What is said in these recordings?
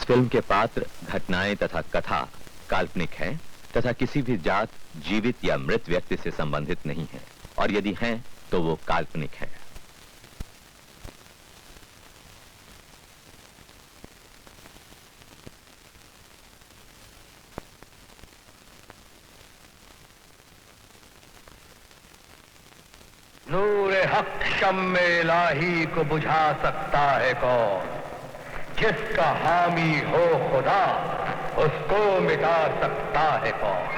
Film के पात्र, घटनाएं तथा कथा काल्पनिक हैं तथा किसी भी जात, जीवित या मृत व्यक्ति से संबंधित नहीं है, और यदि हैं तो वो काल्पनिक है। नूरे हक शम्मे इलाही को बुझा सकता है कौन? जिसका हामी हो खुदा, उसको मिटा सकता है कौन?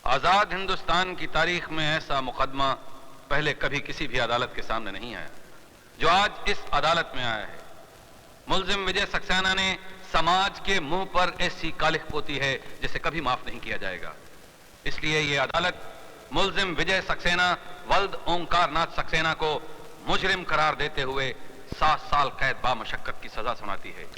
आजाद हिंदुस्तान की तारीख में ऐसा मुकदमा पहले कभी किसी भी अदालत के सामने नहीं आया जो आज इस अदालत में आया है। मुल्जिम विजय सक्सेना ने समाज के मुंह पर ऐसी कालिख पोती है जिसे कभी माफ नहीं किया जाएगा। इसलिए यह अदालत मुल्जिम विजय सक्सेना वल्द ओंकार नाथ सक्सेना को मुजरिम करार देते हुए 7 साल कैद बामशक्कत की सजा सुनाती है।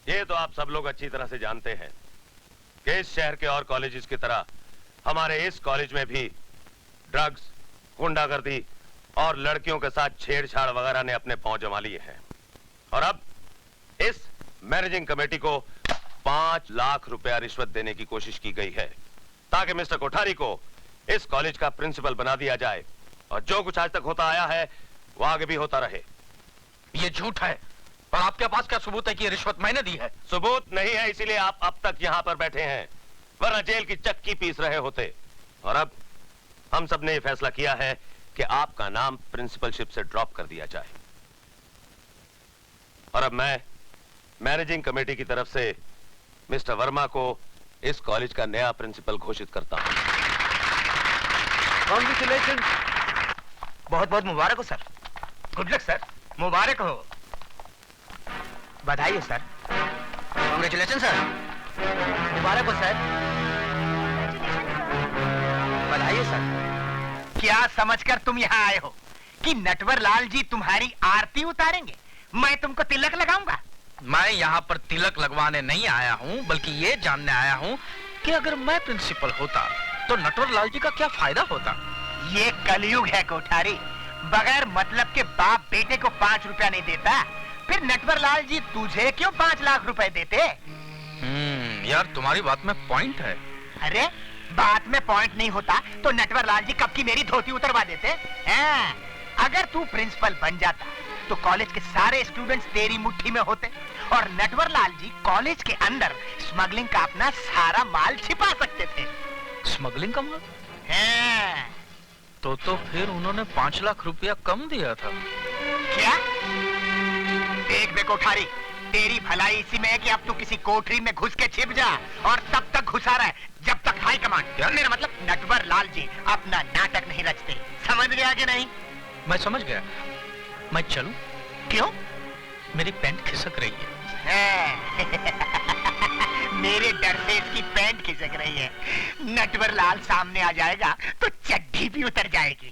ये तो आप सब लोग अच्छी तरह से जानते हैं कि इस शहर के और कॉलेजेस की तरह हमारे इस कॉलेज में भी ड्रग्स, गुंडागर्दी और लड़कियों के साथ छेड़छाड़ वगैरह ने अपने पांव जमा लिए हैं। और अब इस मैनेजिंग कमेटी को 5 लाख रुपया रिश्वत देने की कोशिश की गई है ताकि मिस्टर कोठारी को इस कॉलेज का प्रिंसिपल बना दिया जाए और जो कुछ आज तक होता आया है वो आगे भी होता रहे। ये झूठ है। और आपके पास क्या सबूत है कि ये रिश्वत मैंने दी है? सबूत नहीं है, इसीलिए आप अब तक यहाँ पर बैठे हैं, वरना जेल की चक्की पीस रहे होते। और अब हम सब ने यह फैसला किया है कि आपका नाम प्रिंसिपलशिप से ड्रॉप कर दिया जाए। और अब मैं मैनेजिंग कमेटी की तरफ से मिस्टर वर्मा को इस कॉलेज का नया प्रिंसिपल घोषित करता हूं। कांग्रेचुलेशन। बहुत बहुत मुबारक हो सर। Good luck sir. मुबारक हो। बधाई हो सर। Congratulation sir. मुबारक हो सर। बधाई हो सर। क्या समझकर तुम यहाँ आए हो कि नटवर लाल जी तुम्हारी आरती उतारेंगे? मैं तुमको तिलक लगाऊंगा। मैं यहाँ पर तिलक लगवाने नहीं आया हूँ, बल्कि ये जानने आया हूँ कि अगर मैं प्रिंसिपल होता तो नटवर लाल जी का क्या फायदा होता। ये कलयुग है कोठारी, बगैर मतलब के बाप बेटे को 5 रुपया नहीं देता, फिर नटवर लाल जी तुझे क्यों 5 लाख रुपए देते? यार तुम्हारी बात में पॉइंट है। अरे बात में पॉइंट नहीं होता तो नटवर लाल जी कब की मेरी धोती उतरवा देते हैं? अगर तू प्रिंसिपल बन जाता तो कॉलेज के सारे स्टूडेंट्स तेरी मुट्ठी में होते और नटवर लाल जी कॉलेज के अंदर स्मगलिंग का अपना सारा माल छिपा सकते थे। स्मगलिंग का माल? हैं? तो फिर उन्होंने 5 लाख रुपया कम दिया था। क्या? देख बे कोठारी, तेरी भलाई इसी में है कि अब तू किसी कोठरी में घुस के छिप जा और तब तक घुसा रहे जब तक हाई कमांड, मेरा मतलब नटवर लाल जी अपना नाटक नहीं रचते। समझ गया कि नहीं? मैं समझ गया। मैं चलूं? क्यों? मेरी पैंट खिसक रही है। मेरे डर से इसकी पैंट खिसक रही है। नटवर लाल सामने आ जाएगा तो चड्डी भी उतर जाएगी।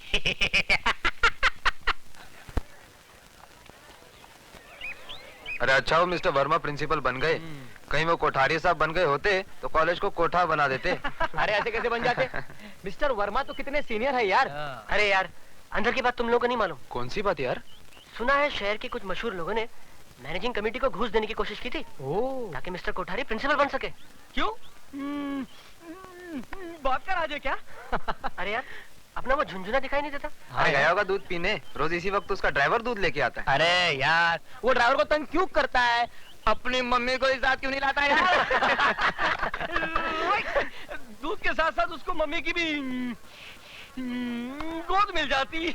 अरे अच्छा हो मिस्टर वर्मा प्रिंसिपल बन गए, कहीं वो कोठारी साहब बन गए होते तो कॉलेज को कोठा बना देते। अरे ऐसे कैसे बन जाते? मिस्टर वर्मा तो कितने सीनियर है यार। अरे यार, अंदर की बात तुम लोगों को नहीं मालूम। कौन सी बात यार? सुना है शहर के कुछ मशहूर लोगों ने मैनेजिंग कमेटी को घूस देने की कोशिश की थी ताकि मिस्टर कोठारी प्रिंसिपल बन सके। क्यों? बात का राज है क्या? अरे यार, अपना वो झुंझुना दिखाई नहीं देता? अरे गया होगा दूध पीने, रोज इसी वक्त उसका ड्राइवर दूध लेके आता है। अरे यार, वो ड्राइवर को तंग क्यों करता है? अपनी मम्मी को इस साथ क्यों नहीं लाता है? दूध के साथ साथ उसको मम्मी की भी गोद मिल जाती।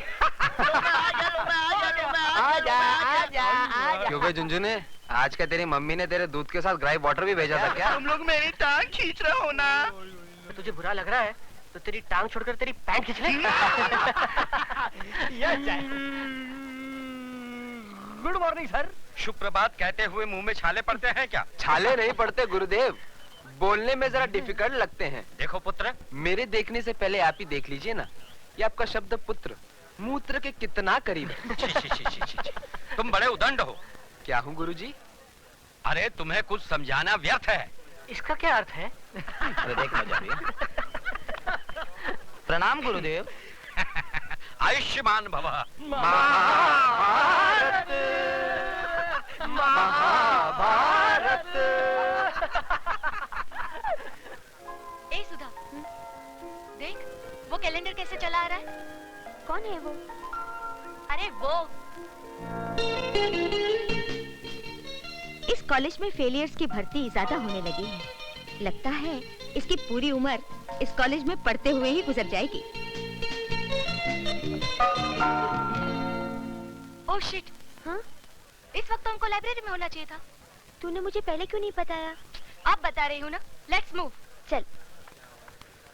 क्यों भाई झुंझुने, आज क्या तेरी मम्मी ने तेरे दूध के साथ ग्राइप वाटर भी भेजा था क्या? तुम लोग मेरी टांग खींच रहे हो ना? तुझे बुरा लग रहा है तो तेरी टांग छोड़कर तेरी पैंट खींच ले। Good morning sir. शुभ प्रभात कहते हुए मुंह में छाले पड़ते हैं क्या? छाले नहीं पड़ते गुरुदेव, बोलने में जरा डिफिकल्ट लगते हैं। देखो पुत्र, मेरे देखने से पहले आप ही देख लीजिए ना, ये आपका शब्द पुत्र मूत्र के कितना करीब है। छी, छी, छी, छी, छी, छी। तुम बड़े उदंड हो। क्या हूँ गुरुजी? अरे तुम्हें कुछ समझाना व्यर्थ है। इसका क्या अर्थ है? अरे देख मजा भी। प्रणाम गुरुदेव। आयुष्मान भव। महाभारत महाभारत। ए सुधा, देख वो कैलेंडर कैसे चला आ रहा है। कौन है वो? अरे वो इस कॉलेज में फेलियर्स की भर्ती ज्यादा होने लगी है। लगता है इसकी पूरी उम्र इस कॉलेज में पढ़ते हुए ही गुजर जाएगी। Oh shit. हाँ? इस वक्त तो हमको लाइब्रेरी में होना चाहिए था। तूने मुझे पहले क्यों नहीं बताया? अब बता रही हूँ ना। Let's move. चल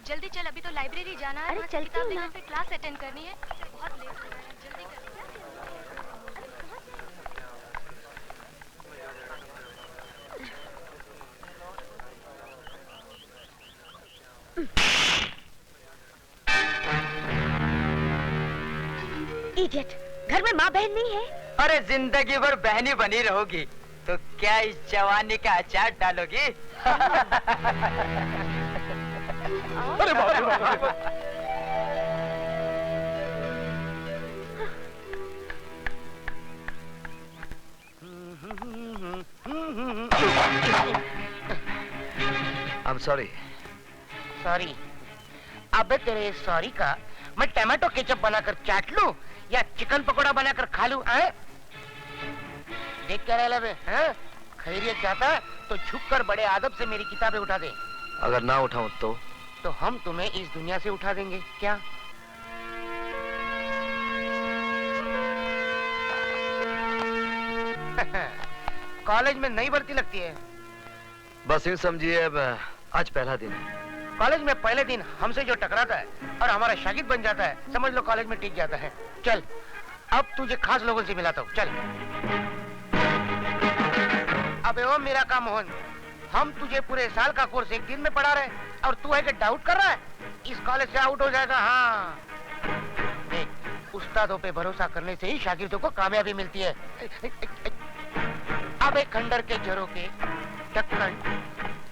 जल्दी चल, अभी तो लाइब्रेरी जाना है। अरे चलती हूँ ना। फिर क्लास अटेंड करनी है। बहुत लेट हो रहा है, जल्दी कर। इडियट, घर में माँ बहन नहीं है? अरे जिंदगी भर बहनी बनी रहोगी तो क्या इस जवानी का अचार डालोगी? अरे बाप रे बाप। I'm sorry. सॉरी। अबे तेरे सॉरी का मैं टमाटो केचप बनाकर चाट लूं या चिकन पकोड़ा बनाकर खा लूं? देख क्या रहा है? खैरियत चाहता तो झुककर बड़े आदब से मेरी किताबें उठा दे। अगर ना उठाऊं तो हम तुम्हें इस दुनिया से उठा देंगे क्या? कॉलेज में नई भर्ती लगती है। बस यूं समझिए अब आज पहला दिन है। कॉलेज में पहले दिन हमसे जो टकराता है और हमारा शागिर्द बन जाता है, समझ लो कॉलेज में टिक जाता है। चल अब तुझे खास लोगों से मिलाता हूँ। चल। अबे ओ मेरा काम मोहन, हम तुझे पूरे साल का कोर्स एक दिन में पढ़ा रहे और तू है कि डाउट कर रहा है? इस कॉलेज से आउट हो जाएगा। हाँ देख, उस्तादों पे भरोसा करने से ही शागिर्दों को कामयाबी मिलती है। अबे खंडर के झरोके ढक्कन,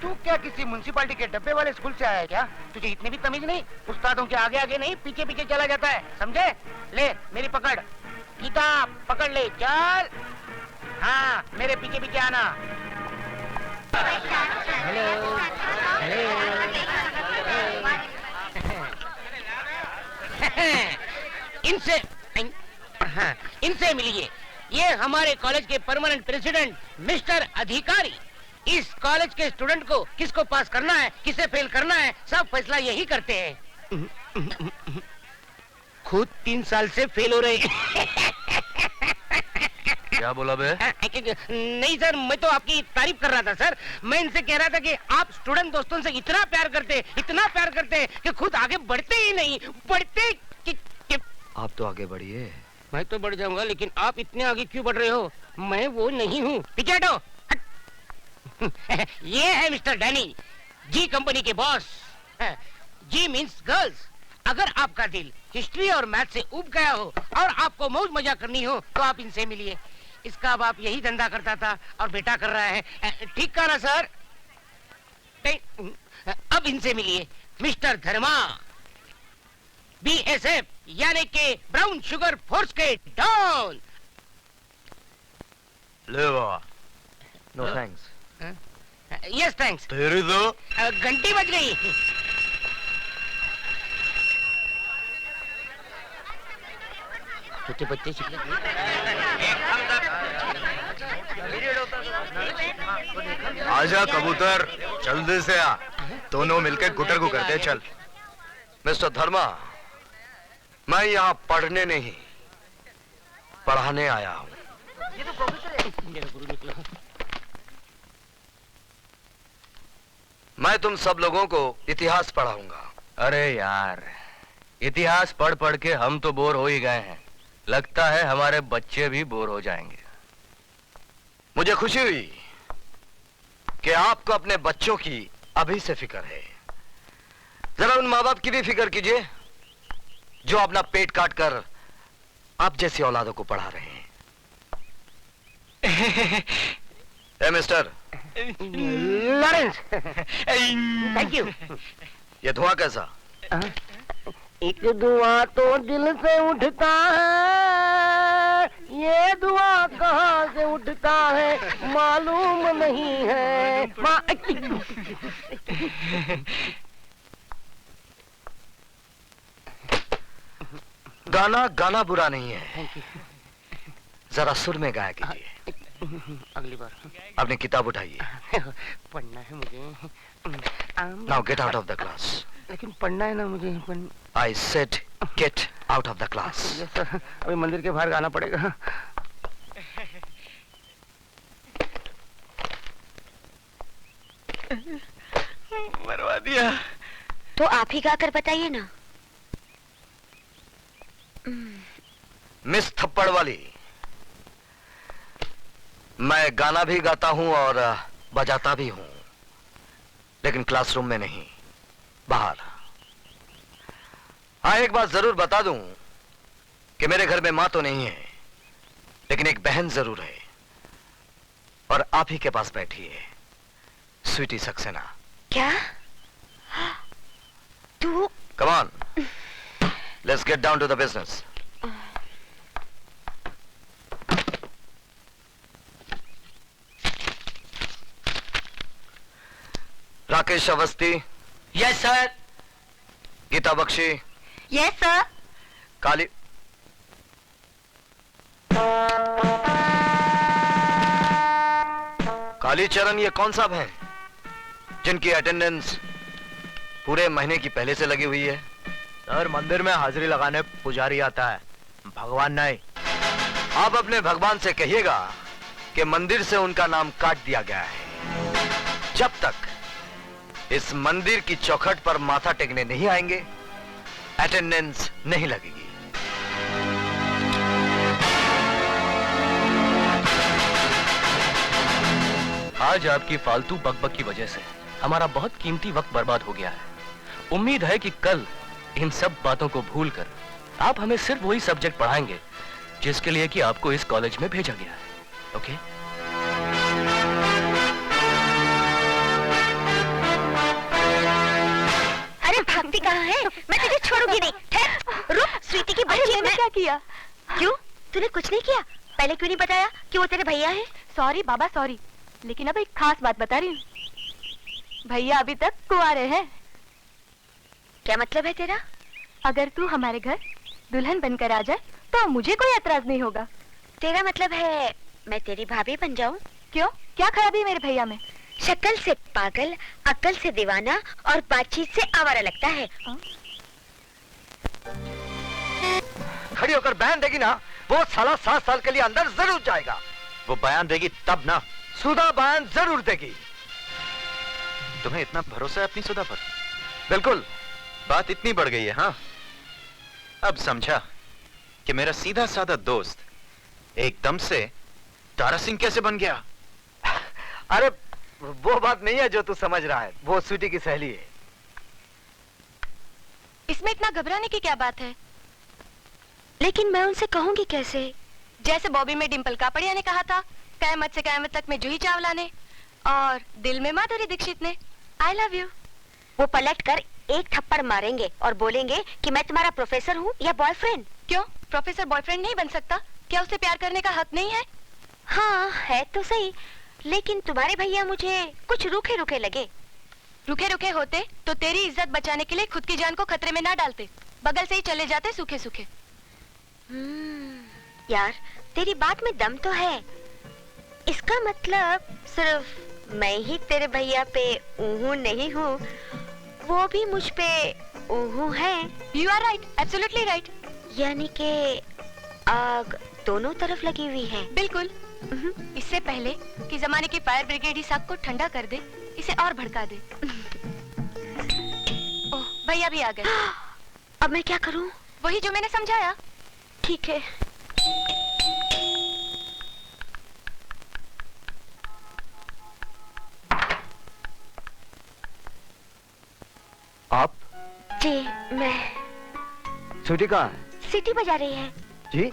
तू क्या किसी म्युनिसिपालिटी के डब्बे वाले स्कूल से आया है क्या? तुझे इतने भी तमीज नहीं? उस्तादों के आगे आगे नहीं, पीछे पीछे चला जाता है, समझे? ले मेरी पकड़, किताब पकड़ ले, चल। हाँ, मेरे पीछे पीछे आना। हेलो, इनसे हाँ, इनसे मिलिए। ये हमारे कॉलेज के परमानेंट प्रेसिडेंट मिस्टर अधिकारी। इस कॉलेज के स्टूडेंट को किसको पास करना है, किसे फेल करना है, सब फैसला यही करते हैं। खुद 3 साल से फेल हो रहे हैं। क्या बोला बे? नहीं सर, मैं तो आपकी तारीफ कर रहा था सर। मैं इनसे कह रहा था कि आप स्टूडेंट दोस्तों से इतना प्यार करते कि खुद आगे बढ़ते ही नहीं, बढ़ते आप तो आगे बढ़िए। मैं तो बढ़ जाऊंगा, लेकिन आप इतने आगे क्यों बढ़ रहे हो? मैं वो नहीं हूँ। पीछे हटो। ये है मिस्टर डैनी, जी कंपनी के बॉस। जी मीन्स गर्ल्स। अगर आपका दिल हिस्ट्री और मैथ से उब गया हो और आपको मौज मजा करनी हो तो आप इनसे मिलिए। इसका बाप यही धंधा करता था और बेटा कर रहा है। ठीक कहा ना सर? अब इनसे मिलिए मिस्टर धर्मा, BSF यानी के ब्राउन शुगर फोर्स के डॉन। ले बाबा। No thanks. Yes thanks. तेरी तो घंटी बज गई। छोटे बच्चे आजा कबूतर, जल्दी से आ। दोनों मिलकर गुटर गु करते चल। मिस्टर धर्मा, मैं यहाँ पढ़ने नहीं पढ़ाने आया हूँ। मैं तुम सब लोगों को इतिहास पढ़ाऊंगा। अरे यार, इतिहास पढ़ पढ़ के हम तो बोर हो ही गए हैं। लगता है हमारे बच्चे भी बोर हो जाएंगे। मुझे खुशी हुई कि आपको अपने बच्चों की अभी से फिक्र है। जरा उन माँ बाप की भी फिक्र कीजिए जो अपना पेट काट कर आप जैसी औलादों को पढ़ा रहे हैं। ए मिस्टर लॉरेंस, थैंक यू। ये धुआं कैसा? एक धुआं तो दिल से उठता है, ये धुआं कहाँ से उठता है मालूम नहीं है। गाना गाना बुरा नहीं है, जरा सुर में गाया कीजिए। अगली बार। अपनी किताब उठाइए। पढ़ना है मुझे। Now get out of the class. लेकिन पढ़ना है ना मुझे। I said get out of the class. Yes sir, अभी मंदिर के बाहर गाना पड़ेगा। मरवा दिया। तो आप ही गाकर बताइए ना। मिस थप्पड़ वाली, मैं गाना भी गाता हूं और बजाता भी हूं, लेकिन क्लासरूम में नहीं, बाहर। हाँ, एक बात जरूर बता दूं कि मेरे घर में मां तो नहीं है, लेकिन एक बहन जरूर है, और आप ही के पास बैठी है, स्वीटी सक्सेना। क्या? तू? Come on, let's get down to the business. Rakesh Awasthi. Yes sir. Geeta Bakshi. Yes sir. Kali Kalicharan, ये कौन साहब हैं जिनकी अटेंडेंस पूरे महीने की पहले से लगी हुई है? सर, मंदिर में हाजिरी लगाने पुजारी आता है, भगवान नहीं। आप अपने भगवान से कहिएगा कि मंदिर से उनका नाम काट दिया गया है। जब तक इस मंदिर की चौखट पर माथा टेकने नहीं आएंगे, अटेंडेंस नहीं लगेगी। आज आपकी फालतू बकबक की वजह से हमारा बहुत कीमती वक्त बर्बाद हो गया है। उम्मीद है कि कल इन सब बातों को भूलकर आप हमें सिर्फ वही सब्जेक्ट पढ़ाएंगे जिसके लिए कि आपको इस कॉलेज में भेजा गया है। ओके? छोड़ूंगी नहीं। ठहर, रुक स्वीटी की बच्ची। मैंने क्या किया? क्यों? तूने कुछ नहीं किया? पहले क्यों नहीं बताया कि वो तेरे भैया हैं? सॉरी बाबा सॉरी, लेकिन अब एक खास बात बता रही हूँ। भैया अभी तक कुंवारे हैं। क्या मतलब है तेरा? अगर तू हमारे घर दुल्हन बनकर आ जाए तो मुझे कोई एतराज नहीं होगा। तेरा मतलब है मैं तेरी भाभी बन जाऊं? क्यों, क्या खराबी है मेरे भैया में? शक्ल से पागल, अक्ल से दीवाना और बातचीत से आवारा लगता है। खड़ी होकर बयान देगी ना, वो साला 7 साल के लिए अंदर जरूर जाएगा। वो बयान देगी तब ना। सुधा बयान जरूर देगी। तुम्हें इतना भरोसा है अपनी सुधा पर? बिल्कुल। बात इतनी बढ़ गई है। हाँ, अब समझा कि मेरा सीधा साधा दोस्त एकदम से तारा सिंह कैसे बन गया। अरे वो बात नहीं है जो तू समझ रहा है, वो स्वीटी की सहेली है। इसमें इतना घबराने की क्या बात है? लेकिन मैं उनसे कहूंगी कैसे? जैसे बॉबी में डिम्पल कापड़िया ने कहा था, कयामत से कयामत तक में जूही चावला ने, और दिल में माधुरी दीक्षित ने, आई लव यू। वो पलट कर एक थप्पड़ मारेंगे और बोलेंगे कि मैं तुम्हारा प्रोफेसर हूँ या बॉयफ्रेंड। क्यों, प्रोफेसर बॉयफ्रेंड नहीं बन सकता? क्या उसे प्यार करने का हक नहीं है? हाँ है तो सही, लेकिन तुम्हारे भैया मुझे कुछ रूखे रूखे लगे। रूखे रूखे होते तो तेरी इज्जत बचाने के लिए खुद की जान को खतरे में ना डालते, बगल से ही चले जाते सूखे सूखे। यार तेरी बात में दम तो है। इसका मतलब सिर्फ मैं ही तेरे भैया पे ऊहू नहीं हूँ, वो भी मुझ पे ऊहू है। You are right, absolutely right. यानी कि आग दोनों तरफ लगी हुई है। बिल्कुल। इससे पहले कि जमाने की फायर ब्रिगेड इस आग को ठंडा कर दे, इसे और भड़का दे। ओह, भैया भी आ गए। अब मैं क्या करूं? वही जो मैंने समझाया। ठीक है। आप? जी मैं। स्वीटी कहाँ है? सीटी बजा रही है। जी?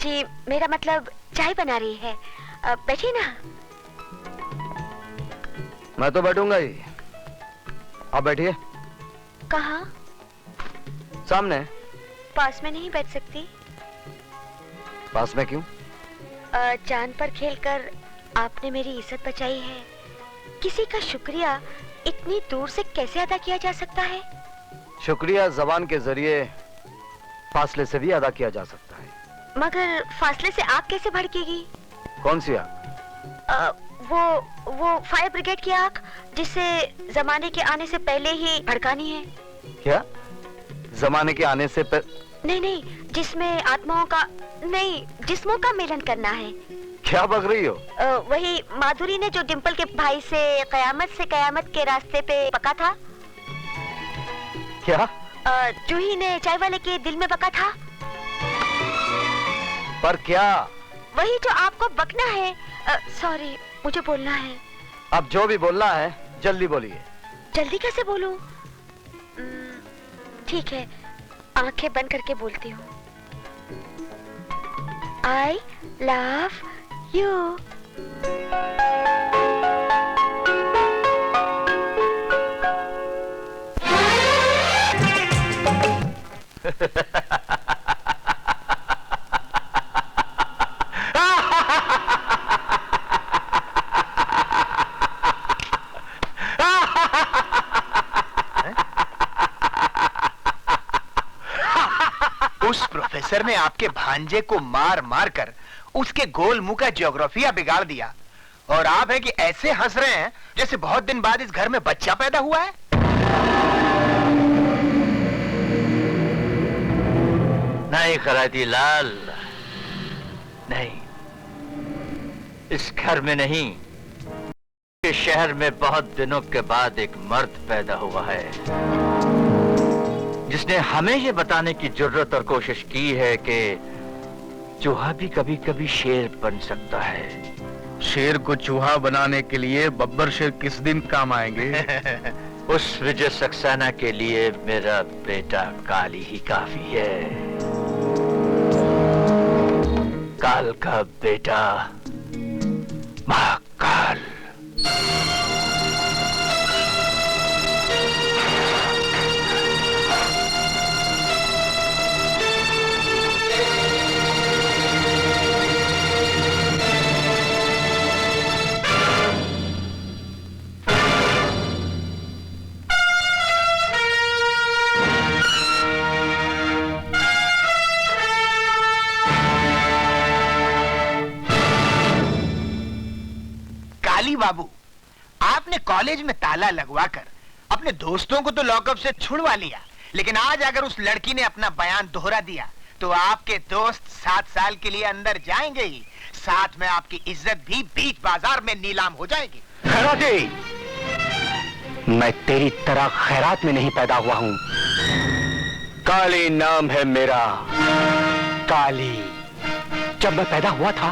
जी मेरा मतलब चाय बना रही है। बैठिए ना। मैं तो बैठूंगा ही, आप बैठिए। कहाँ? सामने। पास में नहीं बैठ सकती? पास में क्यों? चांद पर खेलकर आपने मेरी इज्जत बचाई है। किसी का शुक्रिया इतनी दूर से कैसे अदा किया जा सकता है? शुक्रिया जबान के जरिए फासले से भी अदा किया जा सकता है। मगर फासले से आग कैसे भड़केगी? कौन सी आग? वो फायर ब्रिगेड की आग, जिसे जमाने के आने से पहले ही भड़कानी है। क्या? जमाने के आने से नहीं, जिसमें आत्माओं का नहीं, जिस्मों का मिलन करना है। क्या बक रही हो? वही माधुरी ने जो डिम्पल के भाई से कयामत के रास्ते पे बका था। क्या? जूही ने चाय वाले के दिल में बका था। पर क्या? वही जो आपको बकना है। सॉरी, मुझे बोलना है। अब जो भी बोलना है जल्दी बोलिए। जल्दी कैसे बोलूं? ठीक है, आंखें बंद करके बोलती हूँ। I love you. उस प्रोफेसर ने आपके भांजे को मार मार कर उसके गोल मुंह का ज्योग्राफिया बिगाड़ दिया, और आप हैं कि ऐसे हंस रहे हैं जैसे बहुत दिन बाद इस घर में बच्चा पैदा हुआ है। नहीं खराती लाल, नहीं, इस घर में नहीं, इस शहर में बहुत दिनों के बाद एक मर्द पैदा हुआ है जिसने हमें ये बताने की जरूरत और कोशिश की है कि चूहा भी कभी कभी शेर बन सकता है। शेर को चूहा बनाने के लिए बब्बर शेर किस दिन काम आएंगे? उस विजय सक्सेना के लिए मेरा बेटा काली ही काफी है। काल का बेटा महाकाल। बाबू, आपने कॉलेज में ताला लगवाकर अपने दोस्तों को तो लॉकअप से छुड़वा लिया, लेकिन आज अगर उस लड़की ने अपना बयान दोहरा दिया तो आपके दोस्त 7 साल के लिए अंदर जाएंगे ही, साथ में आपकी इज्जत भी बीच बाजार में नीलाम हो जाएगी। खैराती, मैं तेरी तरह खैरात में नहीं पैदा हुआ हूं। काली नाम है मेरा, काली। जब मैं पैदा हुआ था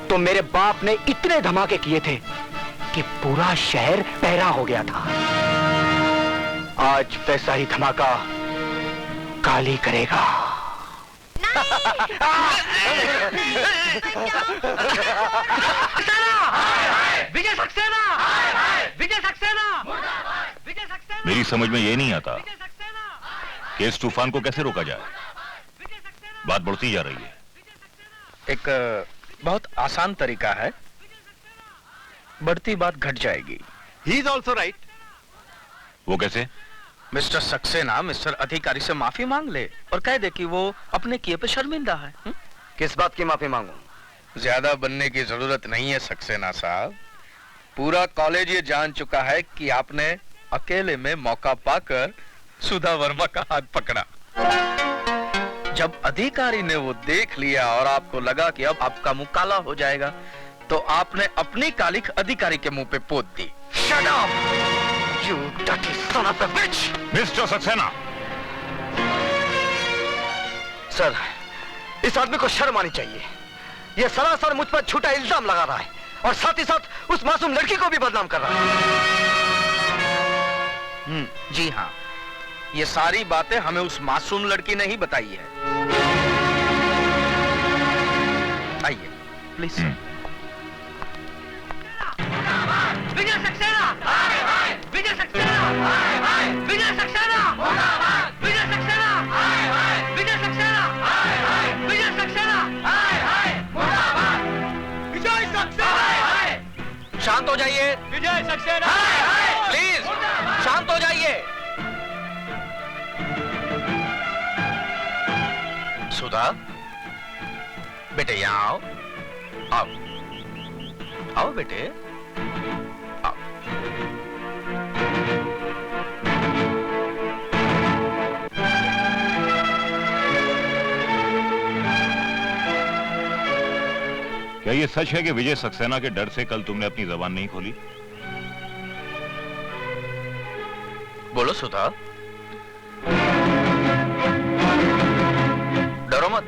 तो मेरे बाप ने इतने धमाके किए थे कि पूरा शहर बहरा हो गया था। आज वैसा ही धमाका काली करेगा। विजय सक्सेना! विजय सक्सेना! विजय सक्सेना! मेरी समझ में ये नहीं आता कि इस तूफान को कैसे रोका जाए। बात बढ़ती जा रही है। एक बहुत आसान तरीका है, बढ़ती बात घट जाएगी। He is also right. वो कैसे? मिस्टर सक्सेना मिस्टर अधिकारी से माफी मांग ले और कह दे कि वो अपने किए पे शर्मिंदा है। किस बात की माफी मांगूं? ज्यादा बनने की जरूरत नहीं है सक्सेना साहब। पूरा कॉलेज ये जान चुका है कि आपने अकेले में मौका पाकर सुधा वर्मा का हाथ पकड़ा। जब अधिकारी ने वो देख लिया और आपको लगा कि अब आपका मुंह काला हो जाएगा, तो आपने अपनी कालिख अधिकारी के मुंह पे पोत दी। Shut up, you dirty son of a bitch! Mister Saxena! Sir, इस आदमी को शर्म आनी चाहिए। यह सरासर मुझ पर झूठा इल्जाम लगा रहा है और साथ ही साथ उस मासूम लड़की को भी बदनाम कर रहा है। जी हाँ, ये सारी बातें हमें उस मासूम लड़की ने ही बताई है। आइए प्लीज। विजय सक्सेना! विजय सक्सेना! विजय सक्सेना! विजय सक्सेना! विजय सक्सेना! विजय सक्सेना! विजय सक्सेना! शांत हो जाइए। विजय सक्सेना! प्लीज शांत हो जाइए। सुधा, बेटे यहाँ आओ। आओ आओ बेटे, आओ। क्या ये सच है कि विजय सक्सेना के डर से कल तुमने अपनी जबान नहीं खोली? बोलो सुधा। डरो मत,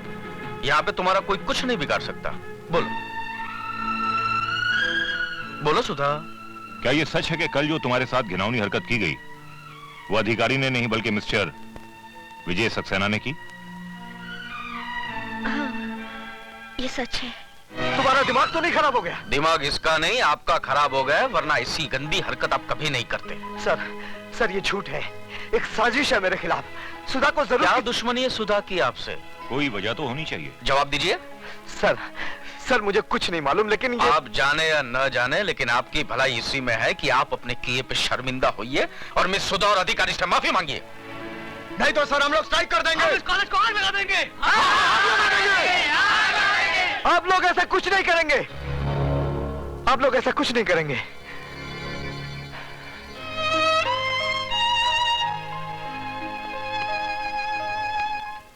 यहाँ पे तुम्हारा कोई कुछ नहीं बिगाड़ सकता। बोलो बोलो सुधा। क्या ये सच है कि कल जो तुम्हारे साथ घिनौनी हरकत की गई वो अधिकारी ने नहीं बल्कि मिस्टर विजय सक्सेना ने की? हाँ, ये सच है। तुम्हारा दिमाग तो नहीं खराब हो गया? दिमाग इसका नहीं आपका खराब हो गया, वरना ऐसी गंदी हरकत आप कभी नहीं करते। सर ये झूठ है, एक साजिश है मेरे खिलाफ। सुधा को जरूर। क्या दुश्मनी है सुधा की आपसे? कोई वजह तो होनी चाहिए। जवाब दीजिए। सर मुझे कुछ नहीं मालूम, लेकिन ये... आप जाने या न जाने, लेकिन आपकी भलाई इसी में है कि आप अपने किए पे शर्मिंदा होइए और मिस सुधा और अधिकारी से माफी मांगिए। नहीं तो सर हम लोग स्ट्राइक कर देंगे। इस कॉलेज को आग लगा देंगे। आप लोग ऐसा कुछ नहीं करेंगे। आप लोग ऐसा कुछ नहीं करेंगे।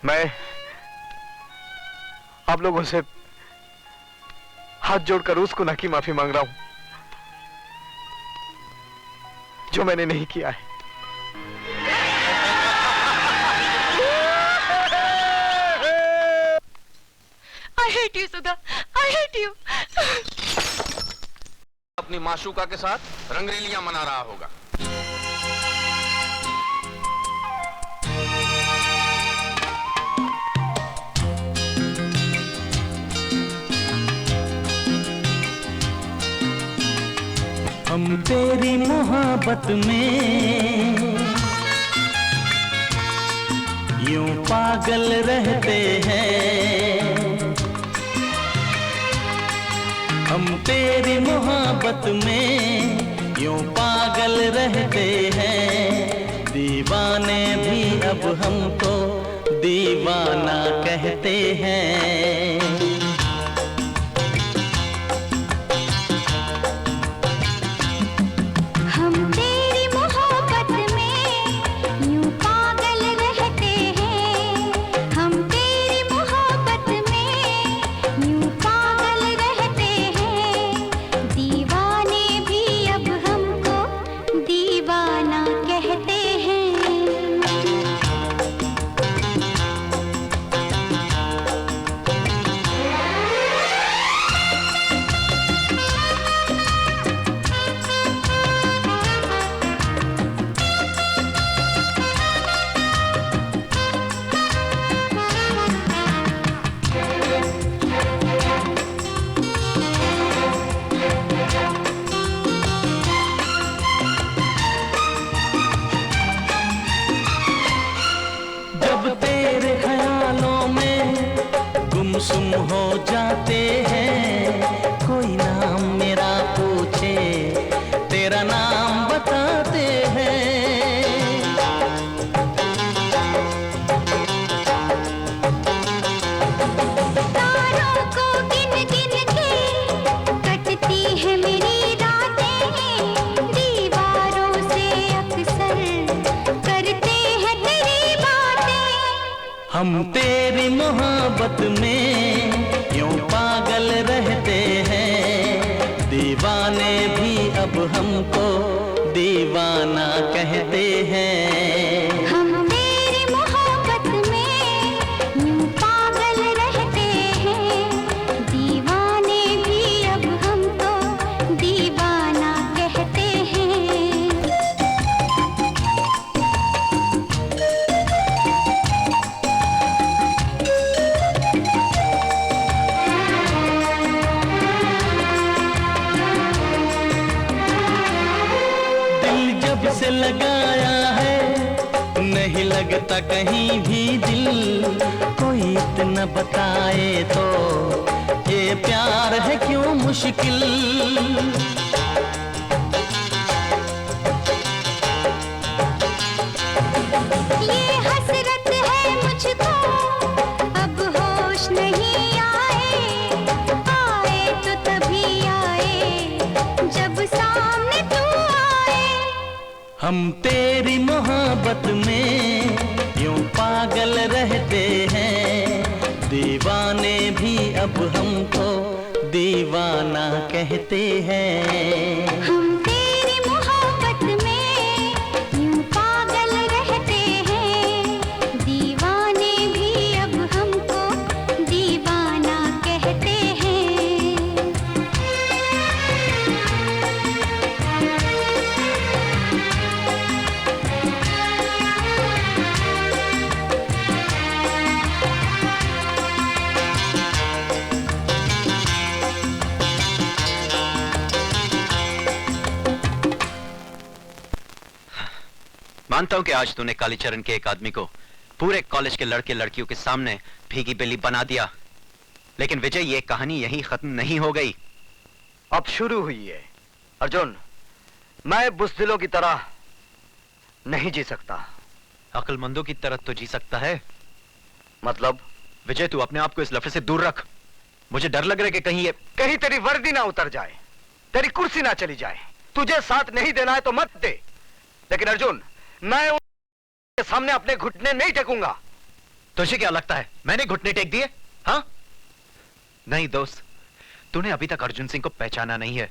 मैं आप लोगों से हाथ जोड़कर उस गुनाह की माफी मांग रहा हूं जो मैंने नहीं किया है। I hate you, Sudha. I hate you। अपनी माशूका के साथ रंगरेलियां मना रहा होगा। हम तेरी मोहब्बत में यूं पागल रहते हैं। हम तेरी मोहब्बत में यूं पागल रहते हैं। दीवाने भी अब हमको दीवाना कहते हैं। गुमसुम हो जाते हैं, कोई नाम मेरा पूछे तेरा नाम बताते हैं। तारों को गिन गिन के कटती है मेरी रातें, दीवारों से अक्सर करते हैं तेरी बातें। हम तेरी मोहब्बत में यूं पागल रहते हैं, दीवाने भी अब हमको दीवाना कहते हैं। हम तेरी मोहब्बत में यूं पागल रहते हैं, दीवाने भी अब हमको दीवाना कहते हैं। दिल जब से लगाया है नहीं लगता कहीं भी दिल, कोई इतना बताए तो ये प्यार है क्यों मुश्किल। ये हसरत है मुझको, अब होश नहीं आए, आए तो तभी आए जब सामने तू आए। हम तेरी मोहब्बत में यूं पागल रहते हैं, दीवाने भी अब हमको दीवाना कहते हैं। हम तेरी मोहब्बत में यूं पागल रहते हैं, दीवाने भी अब हमको दीवाना कहते हैं। मानता हूं कि आज तूने कालीचरण के एक आदमी को पूरे कॉलेज के लड़के लड़कियों के सामने भीगी बिल्ली बना दिया, लेकिन विजय ये कहानी यहीं खत्म नहीं हो गई, अब शुरू हुई है। अर्जुन, मैं बुज़दिलों की तरह नहीं जी सकता। अक्लमंदों की तरह तो जी सकता है। मतलब? विजय, तू अपने आप को इस लफड़े से दूर रख। मुझे डर लग रहा है कि कहीं तेरी वर्दी ना उतर जाए, तेरी कुर्सी ना चली जाए। तुझे साथ नहीं देना है तो मत दे, लेकिन अर्जुन मैं उनके सामने अपने घुटने नहीं टेकूंगा। तुझे क्या लगता है मैंने घुटने टेक दिए? हाँ? नहीं दोस्त, तूने अभी तक अर्जुन सिंह को पहचाना नहीं है।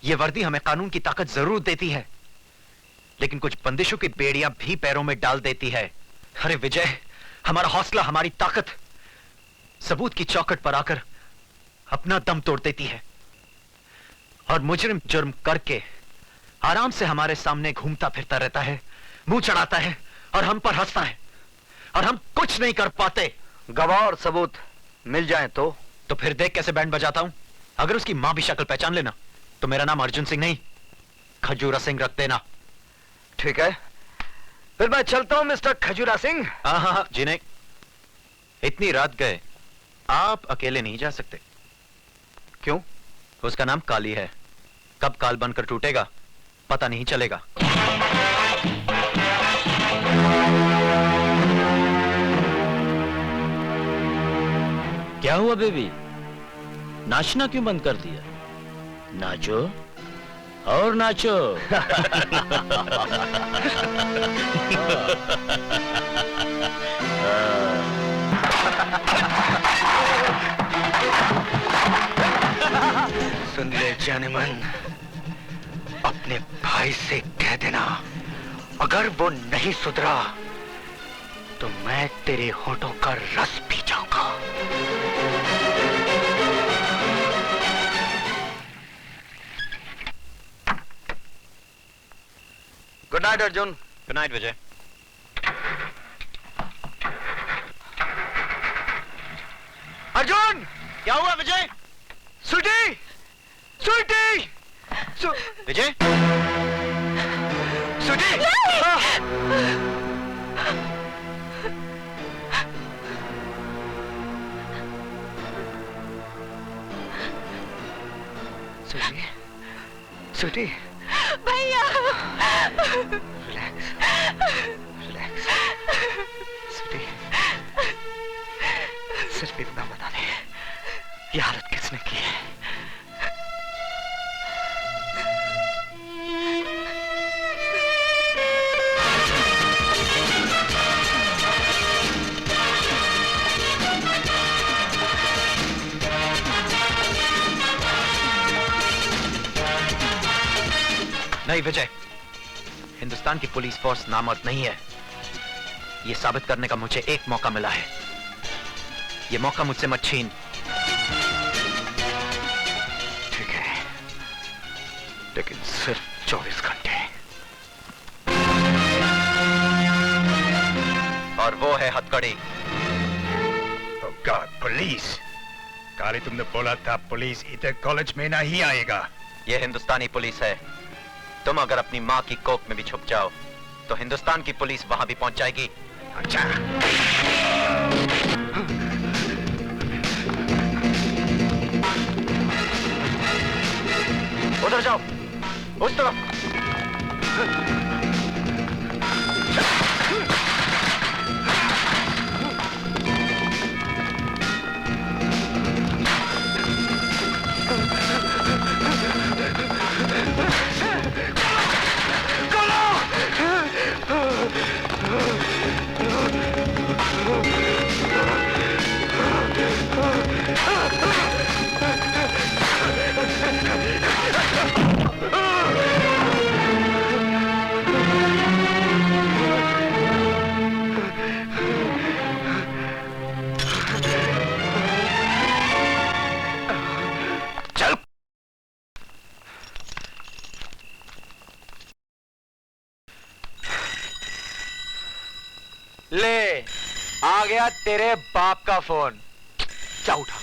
यह वर्दी हमें कानून की ताकत जरूर देती है, लेकिन कुछ बंदिशों की बेड़ियां भी पैरों में डाल देती है। अरे विजय, हमारा हौसला, हमारी ताकत सबूत की चौखट पर आकर अपना दम तोड़ देती है, और मुजरिम जुर्म करके आराम से हमारे सामने घूमता फिरता रहता है, मुंह चढ़ाता है और हम पर हंसता है, और हम कुछ नहीं कर पाते। गवाह और सबूत मिल जाएं तो फिर देख कैसे बैंड बजाता हूं। अगर उसकी मां भी शक्ल पहचान लेना तो मेरा नाम अर्जुन सिंह नहीं खजूरा सिंह रख देना। ठीक है, फिर मैं चलता हूं मिस्टर खजूरा सिंह। हाँ जी नहीं, इतनी रात गए आप अकेले नहीं जा सकते। क्यों? उसका नाम काली है, कब काल बनकर टूटेगा पता नहीं चलेगा। क्या हुआ बेबी, नाचना क्यों बंद कर दिया? नाचो और नाचो। सुन ले जाने मन, अपने भाई से कह देना अगर वो नहीं सुधरा तो मैं तेरे होठों का रस पी जाऊंगा। Good night Arjun. Good night Vijay. Arjun! क्या हुआ विजय? स्वीटी! स्वीटी! विजय! स्वीटी! स्वीटी, स्वीटी, भैया। Relax, relax. स्वीटी, सिर्फ इतना बता दे, ये हालत किसने की है? नहीं विजय, हिंदुस्तान की पुलिस फोर्स नामर्द नहीं है। यह साबित करने का मुझे एक मौका मिला है। यह मौका मुझसे मत छीन। ठीक है, लेकिन सिर्फ 24 घंटे। और वो है हथकड़ी। Oh God, police! काली, तुमने बोला था पुलिस इधर कॉलेज में नहीं आएगा। यह हिंदुस्तानी पुलिस है। तुम अगर अपनी माँ की कोख में भी छुप जाओ तो हिंदुस्तान की पुलिस वहां भी पहुंच जाएगी। अच्छा। उधर जाओ, उस तरफ। ले, आ गया तेरे बाप का फोन। जा उठा,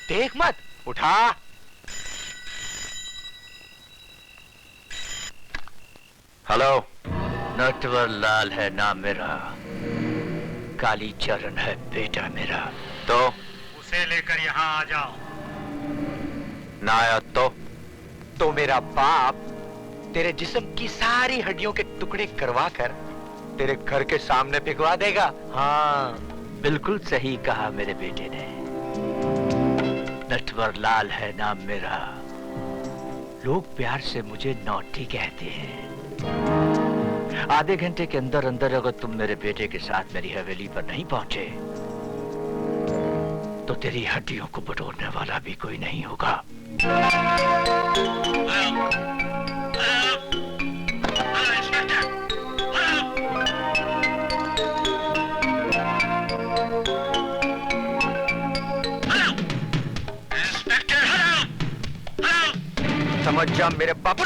देख मत, उठा। हेलो, नटवर लाल है नाम मेरा, काली चरण है बेटा मेरा। तो उसे लेकर यहाँ आ जाओ। ना आया तो मेरा बाप तेरे जिस्म की सारी हड्डियों के टुकड़े करवा कर तेरे घर के सामने भिगवा देगा। हाँ, बिल्कुल सही कहा मेरे बेटे ने। नटवर लाल है नाम मेरा, लोग प्यार से मुझे नौटी कहते हैं। आधे घंटे के अंदर अंदर अगर तुम मेरे बेटे के साथ मेरी हवेली पर नहीं पहुंचे तो तेरी हड्डियों को बटोरने वाला भी कोई नहीं होगा। समझ जा मेरे पापा।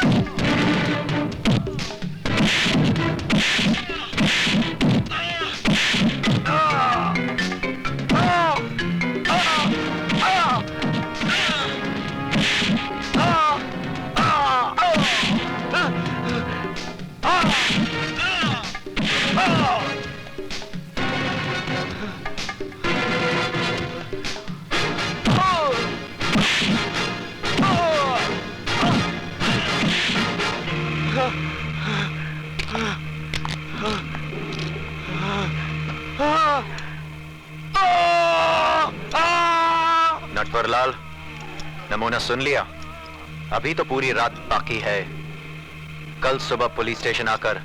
नटवरलाल, नमूना सुन लिया? अभी तो पूरी रात बाकी है। कल सुबह पुलिस स्टेशन आकर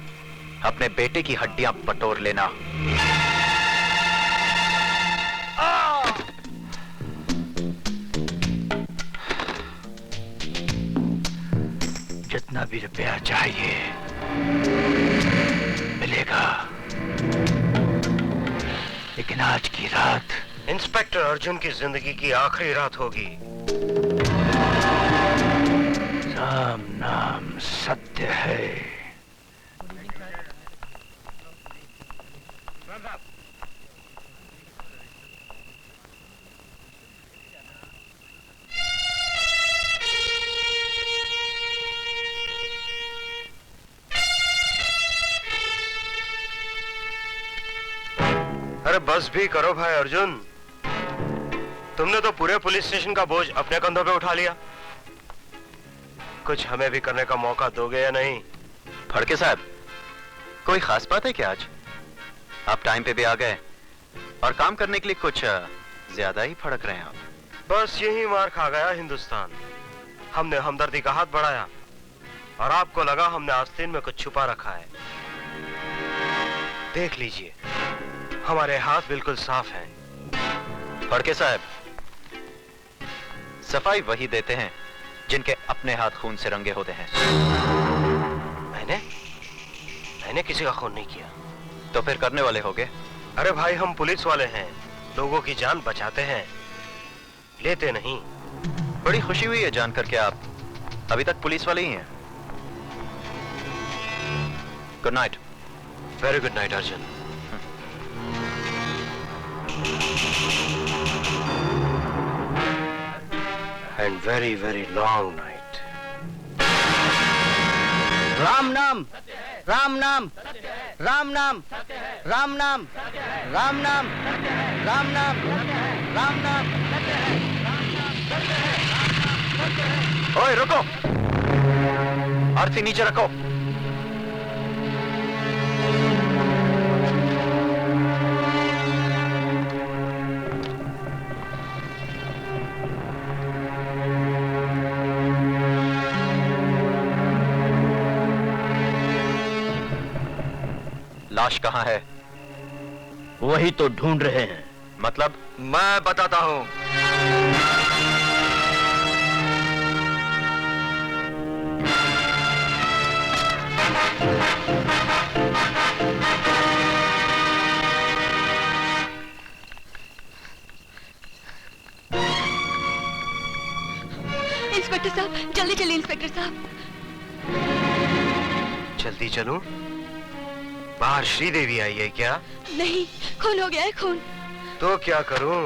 अपने बेटे की हड्डियां बटोर लेना। जितना भी रुपया चाहिए मिलेगा, लेकिन आज की रात इंस्पेक्टर अर्जुन की जिंदगी की आखिरी रात होगी। राम नाम सत्य है। अरे बस भी करो भाई अर्जुन, तुमने तो पूरे पुलिस स्टेशन का बोझ अपने कंधों पे उठा लिया। कुछ हमें भी करने का मौका दोगे या नहीं? फड़के साहब, कोई खास बात है क्या आज? आप टाइम पे भी आ गए और काम करने के लिए कुछ ज्यादा ही फड़क रहे हैं आप। बस यही मार खा गया हिंदुस्तान। हमने हमदर्दी का हाथ बढ़ाया और आपको लगा हमने आस्तीन में कुछ छुपा रखा है। देख लीजिए, हमारे हाथ बिल्कुल साफ हैं। फड़के साहब, सफाई वही देते हैं जिनके अपने हाथ खून से रंगे होते हैं। मैंने किसी का खून नहीं किया। तो फिर करने वाले होगे? अरे भाई, हम पुलिस वाले हैं, लोगों की जान बचाते हैं, लेते नहीं। बड़ी खुशी हुई है जानकर के आप अभी तक पुलिस वाले ही हैं। Good night. Very good night Arjun. And very very long night. Ram नाम, राम नाम, राम नाम, राम नाम, राम नाम, राम नाम, राम नाम। ओए रुको, आरती नीचे रखो। लाश कहाँ है? वही तो ढूंढ रहे हैं। मतलब? मैं बताता हूं। इंस्पेक्टर साहब, जल्दी चलिए इंस्पेक्टर साहब। जल्दी चलूं? बाहर श्रीदेवी आई है क्या? नहीं, खून हो गया है, खून। तो क्या करूं?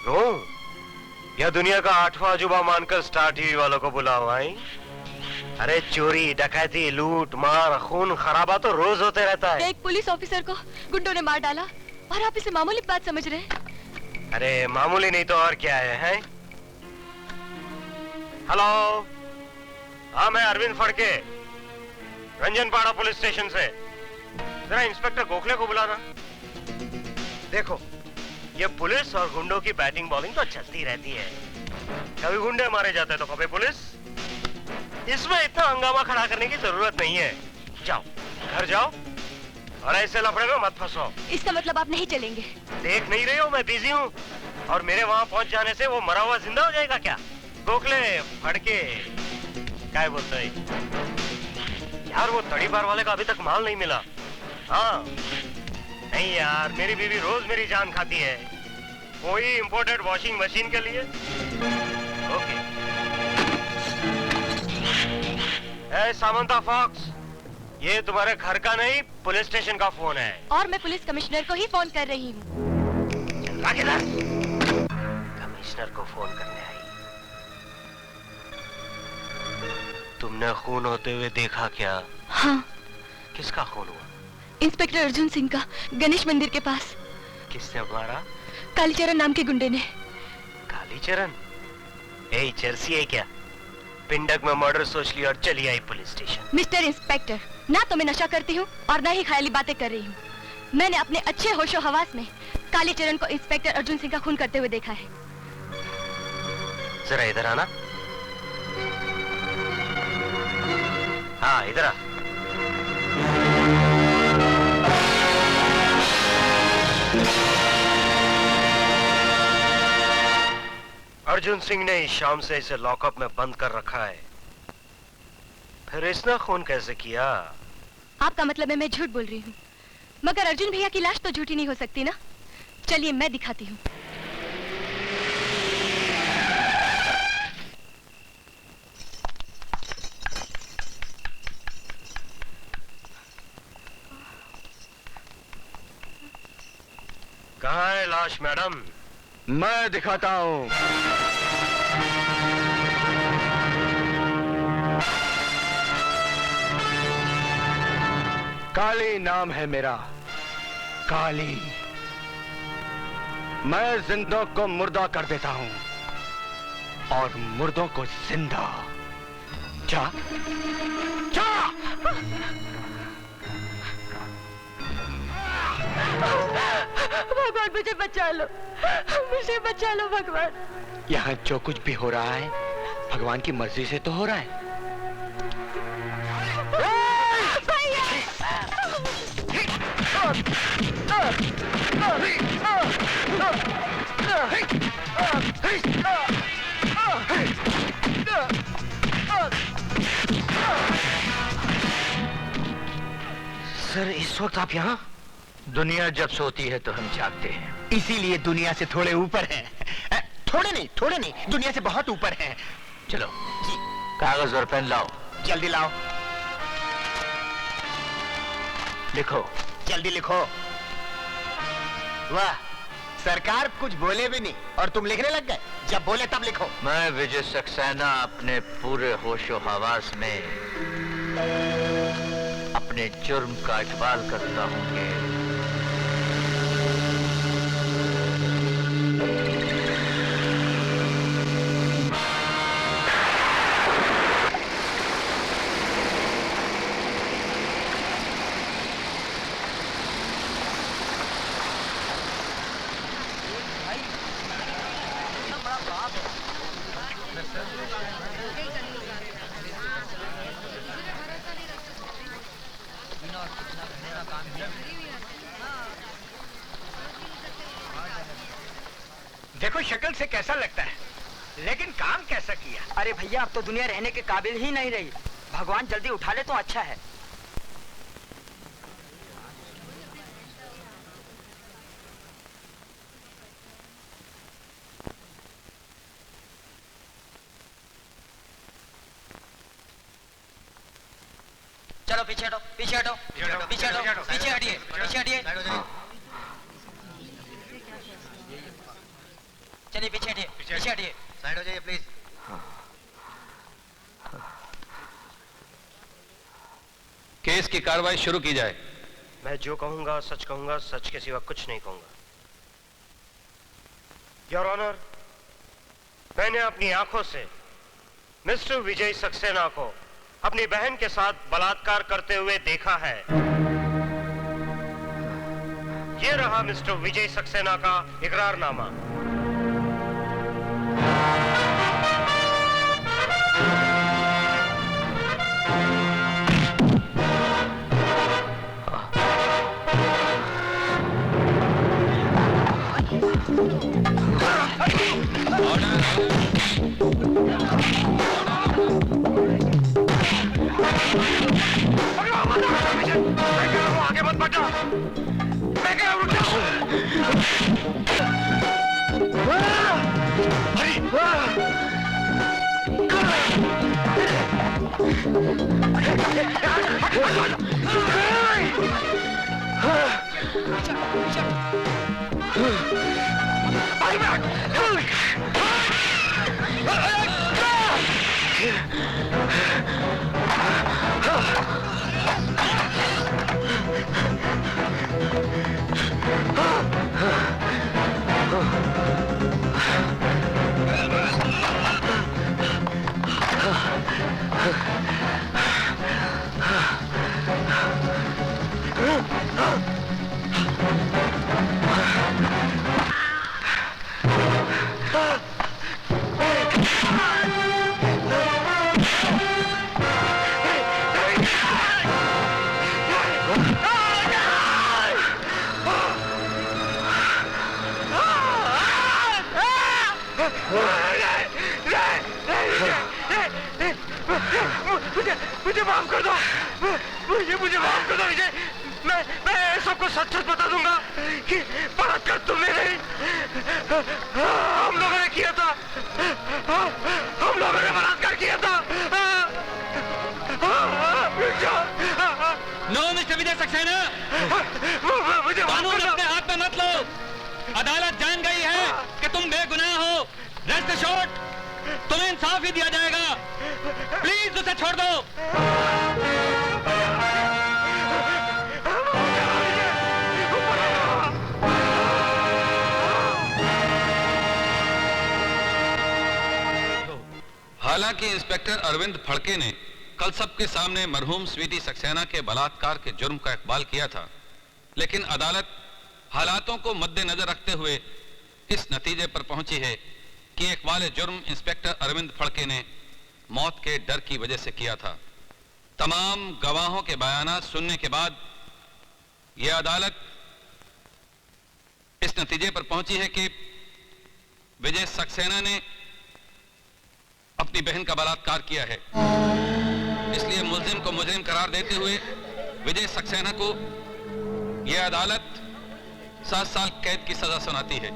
रो या दुनिया का 8वां अजूबा मानकर स्टार टीवी वालों को बुलाओ? आई? अरे चोरी, डकैती, लूट मार, खून खराबा तो रोज होते रहता है। एक पुलिस ऑफिसर को गुंडों ने मार डाला और आप इसे मामूली बात समझ रहे हैं? अरे मामूली नहीं तो और क्या है? हेलो, हाँ मैं अरविंद फड़के, रंजनपाड़ा पुलिस स्टेशन से। जरा इंस्पेक्टर गोखले को बुलाना। देखो, ये पुलिस और गुंडों की बैटिंग बॉलिंग तो चलती रहती है। कभी गुंडे मारे जाते तो कभी पुलिस। इसमें इतना हंगामा खड़ा करने की जरूरत नहीं है। जाओ, घर जाओ और ऐसे लफड़े में मत फंसो। इसका मतलब आप नहीं चलेंगे? देख नहीं रहे हो मैं बिजी हूँ, और मेरे वहाँ पहुँच जाने से वो मरा हुआ जिंदा हो जाएगा क्या? गोखले, फड़के, क्या बोलते हैं यार? वो तड़ी बार वाले का अभी तक माल नहीं मिला। हाँ नहीं यार, मेरी बीवी रोज मेरी जान खाती है। कोई इंपोर्टेड वॉशिंग मशीन के लिए? ओके। ए सामंता फॉक्स, ये तुम्हारे घर का नहीं पुलिस स्टेशन का फोन है। और मैं पुलिस कमिश्नर को ही फोन कर रही हूँ। कमिश्नर को फोन करने आई? तुमने खून होते हुए देखा क्या? हाँ। किसका खून हुआ? इंस्पेक्टर अर्जुन सिंह का, गणेश मंदिर के पास। किसने मारा? कालीचरण नाम के गुंडे ने। कालीचरण? ए जर्सी है क्या? पिंडक में मर्डर सोच लिया और चली आई पुलिस स्टेशन। मिस्टर इंस्पेक्टर, ना तो मैं नशा करती हूँ और ना ही ख्याली बातें कर रही हूँ। मैंने अपने अच्छे होशो हवास में कालीचरण को इंस्पेक्टर अर्जुन सिंह का खून करते हुए देखा है। जरा इधर आना। हाँ इधर आ। अर्जुन सिंह ने इस शाम से इसे लॉकअप में बंद कर रखा है। फिर इसने खून कैसे किया? आपका मतलब है मैं झूठ बोल रही हूँ, मगर अर्जुन भैया की लाश तो झूठी नहीं हो सकती ना। चलिए मैं दिखाती हूँ। कहाँ है लाश मैडम? मैं दिखाता हूँ। काली नाम है मेरा, काली। मैं जिंदों को मुर्दा कर देता हूँ और मुर्दों को जिंदा। जा जा। भगवान मुझे बचा लो, मुझे बचा लो भगवान। यहाँ जो कुछ भी हो रहा है भगवान की मर्जी से तो हो रहा है। सर, इस वक्त आप यहाँ? दुनिया जब सोती है तो हम जागते हैं। इसीलिए दुनिया से थोड़े ऊपर हैं। थोड़े नहीं, दुनिया से बहुत ऊपर हैं। चलो जी, कागज और पेन लाओ। जल्दी लाओ। लिखो। जल्दी लिखो। वाह, सरकार कुछ बोले भी नहीं और तुम लिखने लग गए। जब बोले तब लिखो। मैं विजय सक्सेना अपने पूरे होशो हवास में अपने जुर्म का इकबाल करता हूं कि देखो शक्ल से कैसा लगता है, लेकिन काम कैसा किया। अरे भैया, अब तो दुनिया रहने के काबिल ही नहीं रही। भगवान जल्दी उठा ले तो अच्छा है। चलो पीछे हटो, पीछे हटो, पीछे हटो, पीछे हटिए, पीछे हटिए। चलिए पीछे हटिए, पीछे हटिए। साइड हो जाइए प्लीज। केस की कार्रवाई शुरू की जाए। मैं जो कहूंगा सच कहूंगा, सच के सिवा कुछ नहीं कहूंगा। योर ऑनर, मैंने अपनी आंखों से मिस्टर विजय सक्सेना को अपनी बहन के साथ बलात्कार करते हुए देखा है। ये रहा मिस्टर विजय सक्सेना का इकरारनामा। आगे मत बढ़ना, मैं क्या रुक मुझे माफ कर दो, मुझे माफ कर दो विजय। मैं सबको सच सच बता दूंगा कि बलात्कार तुमने नहीं, हम लोगों ने किया था। हम लोगों ने बलात्कार किया था। नो मिस्टर विजय सक्सेना, मुझे कानून अपने हाथ में मत लो। अदालत जान गई है कि तुम बेगुनाह हो। रेस्ट एश्योर्ड, तुम्हें इंसाफ ही दिया जाएगा। प्लीज उसे छोड़ दो। हालांकि इंस्पेक्टर अरविंद फड़के ने कल सबके सामने मरहूम स्वीटी सक्सेना के बलात्कार के जुर्म का इकबाल किया था, लेकिन अदालत हालातों को मद्देनजर रखते हुए इस नतीजे पर पहुंची है कि इकबाल जुर्म इंस्पेक्टर अरविंद फड़के ने मौत के डर की वजह से किया था। तमाम गवाहों के बयानात सुनने के बाद यह अदालत इस नतीजे पर पहुंची है कि विजय सक्सेना ने अपनी बहन का बलात्कार किया है। इसलिए मुल्जिम को मुजरिम करार देते हुए विजय सक्सेना को यह अदालत 7 साल कैद की सजा सुनाती है।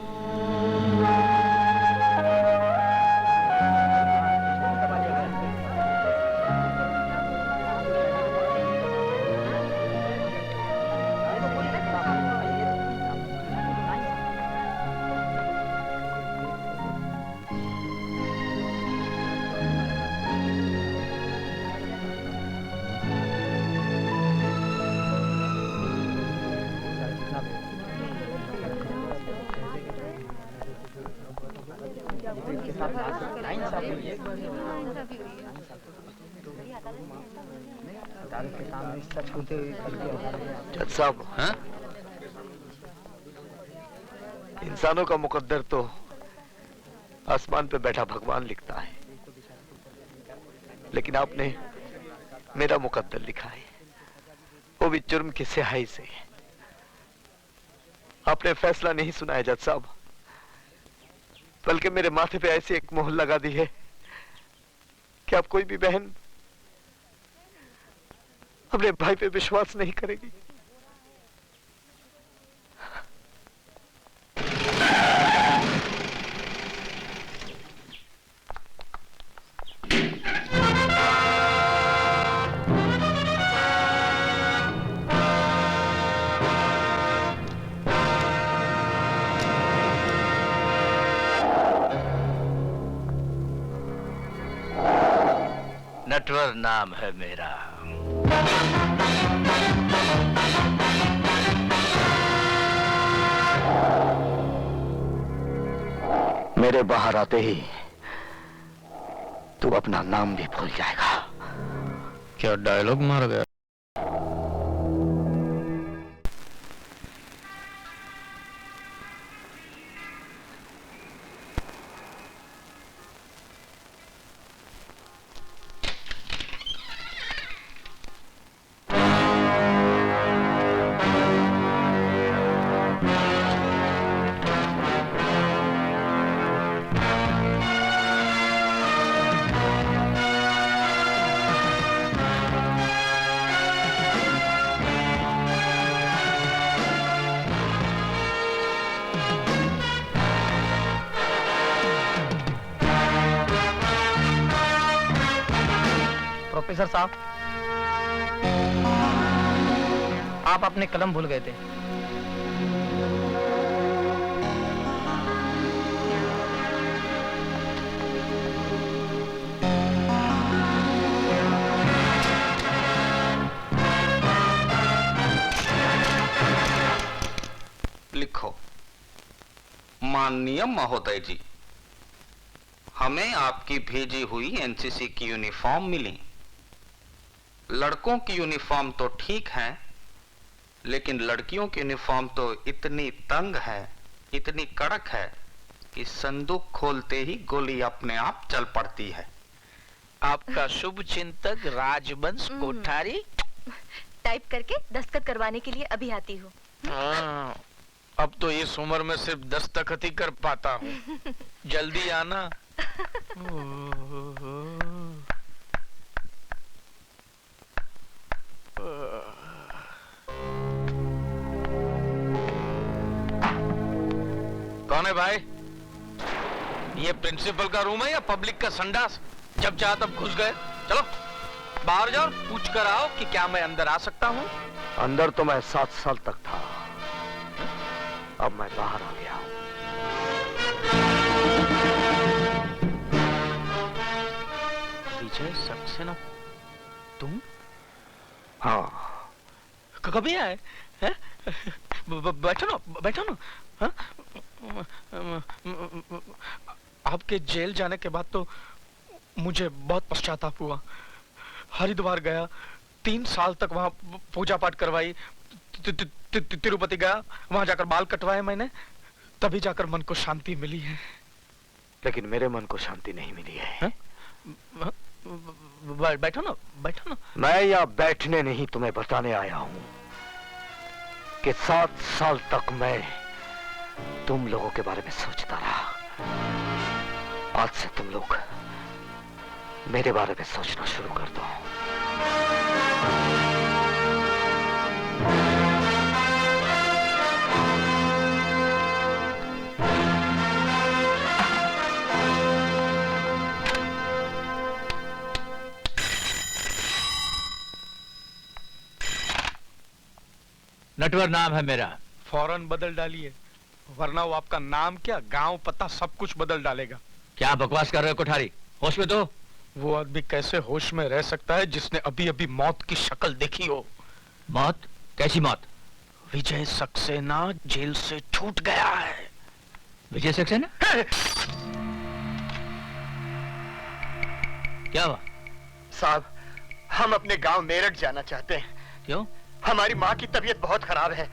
जज साहब, इंसानों का मुकद्दर तो आसमान पे बैठा भगवान लिखता है, लेकिन आपने मेरा मुकद्दर लिखा है, वो भी जुर्म की स्याही से। आपने फैसला नहीं सुनाया जज साहब, बल्कि मेरे माथे पे ऐसी एक मोहर लगा दी है कि अब कोई भी बहन अपने भाई पे विश्वास नहीं करेगी। नटवर नाम है मेरा। मेरे बाहर आते ही तू अपना नाम भी भूल जाएगा। क्या डायलॉग मार गया? प्रोफेसर साहब, आप अपने कलम भूल गए थे। लिखो, माननीय महोदय जी, हमें आपकी भेजी हुई एनसीसी की यूनिफॉर्म मिली। लड़कों की यूनिफॉर्म तो ठीक है, लेकिन लड़कियों की यूनिफॉर्म तो इतनी तंग है, इतनी कड़क है कि संदूक खोलते ही गोली अपने आप चल पड़ती है। आपका शुभ चिंतक राजवंश कोठारी टाइप करके दस्तखत करवाने के लिए अभी आती हूँ। अब तो इस उम्र में सिर्फ दस्तखत ही कर पाता हूँ। जल्दी आना। कौन है भाई? ये प्रिंसिपल का रूम है या पब्लिक का संडास? जब चाह तब घुस गए। चलो बाहर जाओ, पूछ कर आओ कि क्या मैं अंदर आ सकता हूँ। अंदर तो मैं 7 साल तक था, अब मैं बाहर आ गया हूँ। विजय सक्सेना, तुम? हाँ। कभी आए? बैठो ना, बैठो ना। आपके जेल जाने के बाद तो मुझे बहुत पश्चाताप हुआ। हरिद्वार गया, 3 साल तक वहां पूजा पाठ करवाई। तिरुपति गया, वहां जाकर बाल कटवाए मैंने, तभी जाकर मन को शांति मिली है। लेकिन मेरे मन को शांति नहीं मिली है। बैठो ना, बैठो ना। मैं यहाँ बैठने नहीं, तुम्हें बताने आया हूँ कि 7 साल तक मैं तुम लोगों के बारे में सोचता रहा। आज से तुम लोग मेरे बारे में सोचना शुरू कर दो। नटवर नाम है मेरा। फौरन बदल डालिए, वरना वो आपका नाम क्या, गांव पता सब कुछ बदल डालेगा। क्या बकवास कर रहे हो कोठारी? होश में तो। वो आदमी कैसे होश में रह सकता है जिसने अभी अभी मौत की शक्ल देखी हो? मौत? कैसी मौत? विजय सक्सेना जेल से छूट गया है। विजय सक्सेना? क्या हुआ? साहब, हम अपने गांव मेरठ जाना चाहते हैं। क्यों? हमारी माँ की तबीयत बहुत खराब है।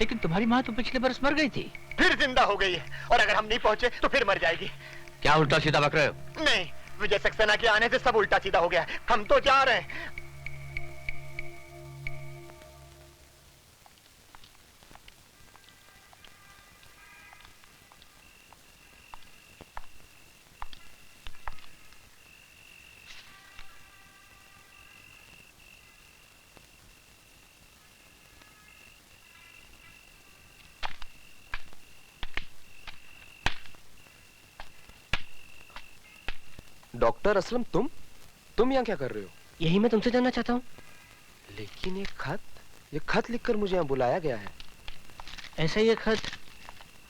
लेकिन तुम्हारी माँ तो पिछले बरस मर गई थी। फिर जिंदा हो गई है, और अगर हम नहीं पहुंचे तो फिर मर जाएगी। क्या उल्टा सीधा बक रहे हो? नहीं, विजय सक्सेना के आने से सब उल्टा सीधा हो गया है। हम तो जा रहे हैं। डॉक्टर असलम, तुम यहाँ क्या कर रहे हो? यही मैं तुमसे जानना चाहता हूँ। लेकिन ये खत लिखकर मुझे यहाँ बुलाया गया है। ऐसा ही खत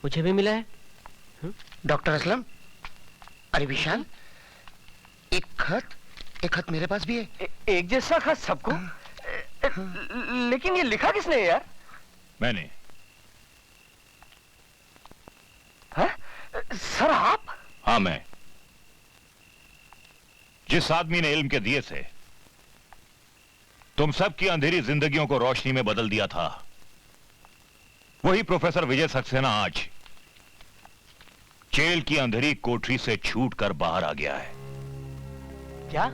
मुझे भी मिला है। डॉक्टर असलम, अरे विशाल, एक खत मेरे पास भी है। एक जैसा खत सबको? लेकिन ये लिखा किसने है यार? मैंने। सर आप? हाँ, मैं। जिस आदमी ने इल्म के दिए से तुम सब की अंधेरी जिंदगियों को रोशनी में बदल दिया था, वही प्रोफेसर विजय सक्सेना आज जेल की अंधेरी कोठरी से छूटकर बाहर आ गया है। क्या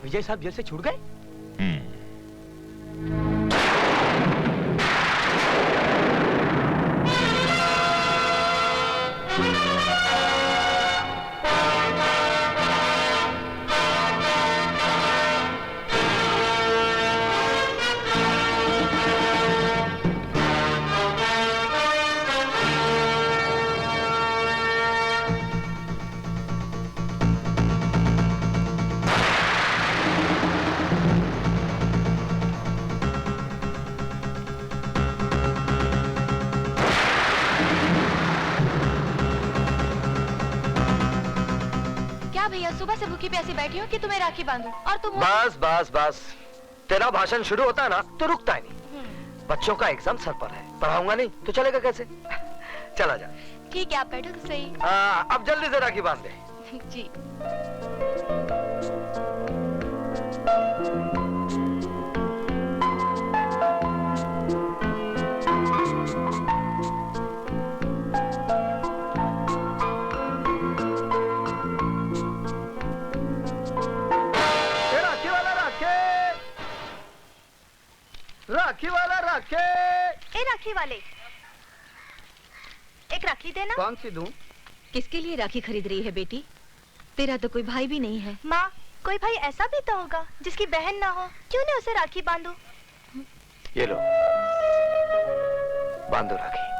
विजय साहब जेल से छूट गए? सुबह से भूखी प्यासी बैठी हूँ कि तुम्हें राखी बांधूं और तुम बस तेरा भाषण शुरू होता है ना तो रुकता ही नहीं। बच्चों का एग्जाम सर पर है, पढ़ाऊंगा नहीं तो चलेगा कैसे? चला जा। ठीक है, आप बैठो तो सही। अब जल्दी से राखी बांध दे। जी। राखी वाला राखे। ए राखी वाले, एक राखी देना। कौन सी दूं? किसके लिए राखी खरीद रही है बेटी? तेरा तो कोई भाई भी नहीं है। माँ, कोई भाई ऐसा भी तो होगा जिसकी बहन ना हो, क्यों नहीं उसे राखी बांधो? ये लो, बांधो राखी।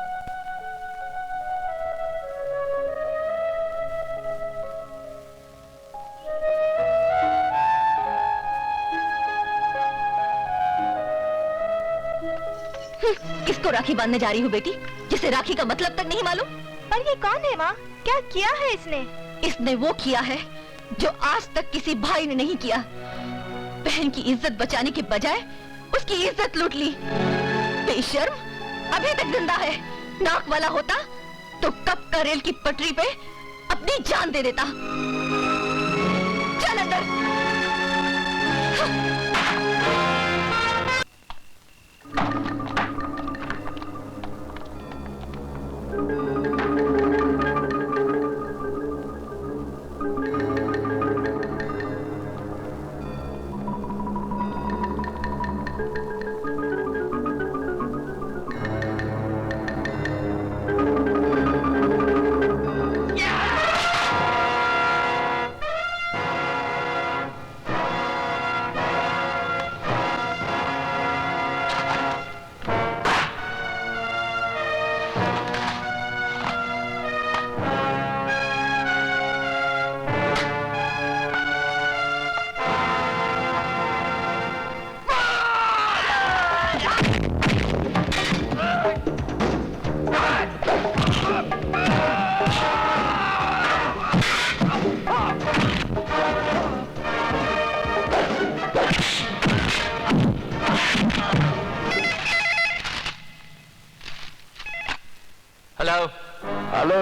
किसको राखी बांधने जा रही हो बेटी, जिसे राखी का मतलब तक नहीं मालूम? पर ये कौन है माँ? क्या किया है इसने? इसने वो किया है जो आज तक किसी भाई ने नहीं किया। बहन की इज्जत बचाने के बजाय उसकी इज्जत लूट ली। बेशर्म, अभी तक जिंदा है। नाक वाला होता तो कब का रेल की पटरी पे अपनी जान दे देता।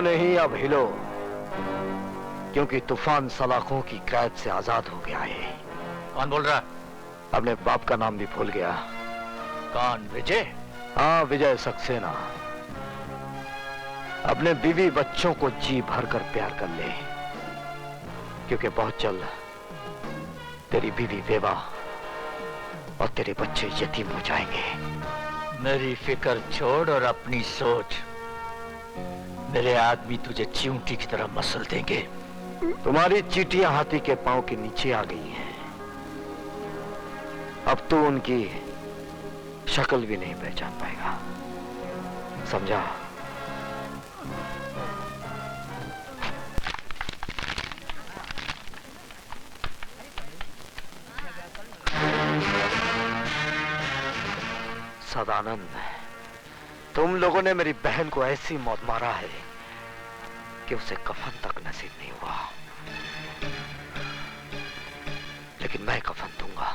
नहीं, अब हिलो, क्योंकि तूफान सलाखों की कैद से आजाद हो गया है। कौन बोल रहा? अपने बाप का नाम भी भूल गया। कौन? विजय? हाँ, विजय सक्सेना। अपने बीवी बच्चों को जी भर कर प्यार कर ले, क्योंकि बहुत जल्द तेरी बीवी बेवा और तेरे बच्चे यतीम हो जाएंगे। मेरी फिक्र छोड़ और अपनी सोच। मेरे आदमी तुझे चींटी की तरह मसल देंगे। तुम्हारी चींटियां हाथी के पांव के नीचे आ गई हैं। अब तू उनकी शक्ल भी नहीं पहचान पाएगा, समझा? सदानंद, तुम लोगों ने मेरी बहन को ऐसी मौत मारा है कि उसे कफन तक नसीब नहीं हुआ, लेकिन मैं कफन दूंगा।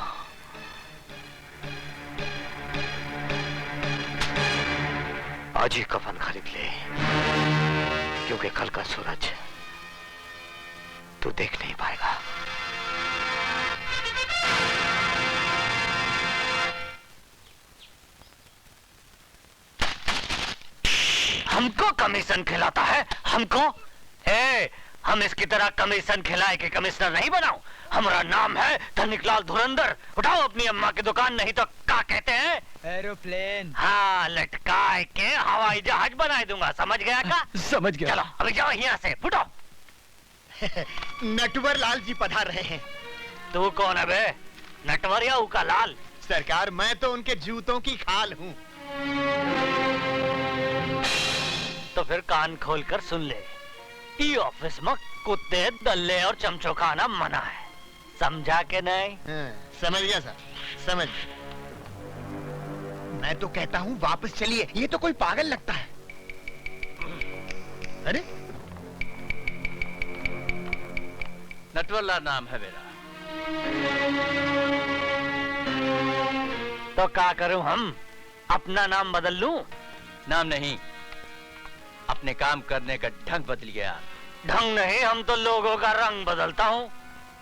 आज ही कफन खरीद ले, क्योंकि कल का सूरज तू देख नहीं पाएगा। हमको कमीशन खिलाता है? हमको? हम इसकी तरह कमीशन खिलाए के कमिश्नर नहीं बनाऊं। हमारा नाम है धनिकलाल धुरंधर। उठाओ अपनी अम्मा की दुकान, नहीं तो क्या कहते हैं? एरोप्लेन। हाँ, लटकाए के हवाई जहाज बना दूंगा। समझ गया का? समझ गया। चलो अभी जाओ यहाँ से, फुटो। नटवर लाल जी पधार रहे हैं। तू कौन है बे? नटवर या उका लाल? सरकार, मैं तो उनके जूतों की खाल हूँ। तो फिर कान खोलकर सुन ले, ई ऑफिस में कुत्ते, दल्ले और चमचो खाना मना है। समझा के नहीं? समझ गया सर, समझ गया। मैं तो कहता हूँ वापस चलिए, ये तो कोई पागल लगता है। अरे नटवरलाल नाम है मेरा। तो क्या करूं हम? अपना नाम बदल लूं? नाम नहीं, अपने काम करने का ढंग बदल गया। ढंग नहीं, हम तो लोगों का रंग बदलता हूँ।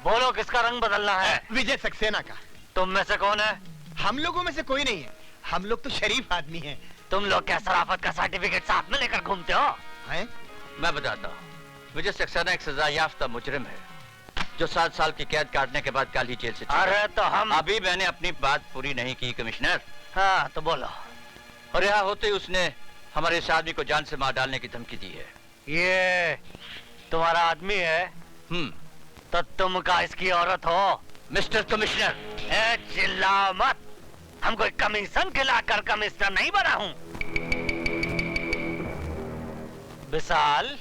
बोलो किसका रंग बदलना है? विजय सक्सेना का। तुम में से कौन है? हम लोगों में से कोई नहीं है। हम लोग तो शरीफ आदमी हैं। तुम लोग क्या शराफत का सर्टिफिकेट साथ में लेकर घूमते हो? हैं? मैं बताता हूँ। विजय सक्सेना एक सजा याफ्ता मुजरिम है, जो 7 साल की कैद काटने के बाद कल ही जेल से छूटा। अरे तो हम अभी मैंने अपनी बात पूरी नहीं की कमिश्नर। हाँ तो बोलो। और यहाँ होते ही उसने हमारे इस आदमी को जान से मार डालने की धमकी दी है। ये तुम्हारा आदमी है? तो तुम का इसकी औरत हो? मिस्टर कमिश्नर, चिल्लाओ मत। हम कोई कमीशन खिलाकर कमिश्नर नहीं बना हूं। विशाल।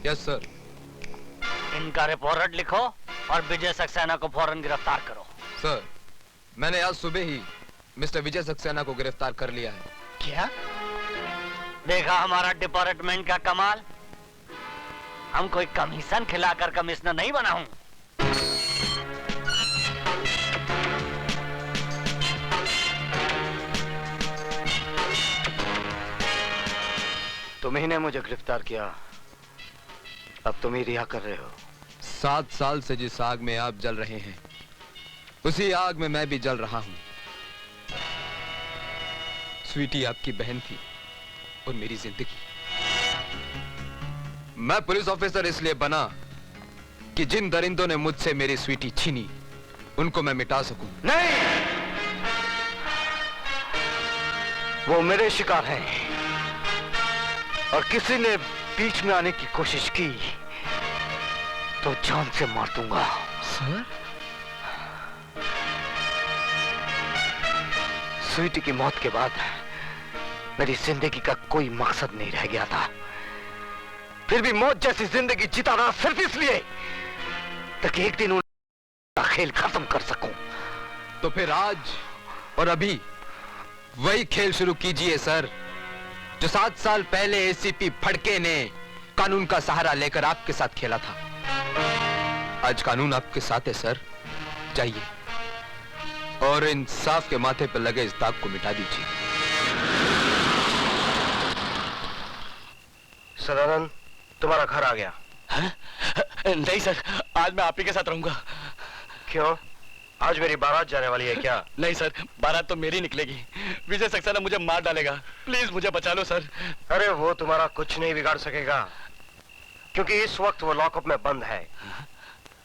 Yes sir. इनका रिपोर्ट लिखो और विजय सक्सेना को फौरन गिरफ्तार करो। सर, मैंने आज सुबह ही मिस्टर विजय सक्सेना को गिरफ्तार कर लिया है। क्या? देखा हमारा डिपार्टमेंट का कमाल। हम कोई कमीशन खिलाकर कमिश्नर नहीं बना हूं। तुम्ही ने मुझे गिरफ्तार किया, अब तुम ही रिहा कर रहे हो। 7 साल से जिस आग में आप जल रहे हैं, उसी आग में मैं भी जल रहा हूं। स्वीटी आपकी बहन थी और मेरी जिंदगी। मैं पुलिस ऑफिसर इसलिए बना कि जिन दरिंदों ने मुझसे मेरी स्वीटी छीनी, उनको मैं मिटा सकूं। नहीं, वो मेरे शिकार हैं और किसी ने बीच में आने की कोशिश की तो जान से मार दूंगा। सर? स्वीटी की मौत के बाद मेरी जिंदगी का कोई मकसद नहीं रह गया था। फिर भी मौत जैसी जिंदगी जीता रहा सिर्फ इसलिए ताकि एक दिन उनका खेल खत्म कर सकूं। तो फिर आज और अभी वही खेल शुरू कीजिए सर, जो 7 साल पहले एसीपी फड़के ने कानून का सहारा लेकर आपके साथ खेला था। आज कानून आपके साथ है सर। जाइए और इंसाफ के माथे पर लगे इस दाग को मिटा दीजिए। सदानंद, तुम्हारा घर आ गया। नहीं सर, आज मैं आप ही के साथ रहूंगा। क्यों? आज मेरी बारात जाने वाली है क्या? नहीं सर, बारात तो मेरी निकलेगी। विजय सक्सेना मुझे मार डालेगा। प्लीज मुझे बचा लो सर। अरे वो तुम्हारा कुछ नहीं बिगाड़ सकेगा, क्योंकि इस वक्त वो लॉकअप में बंद है।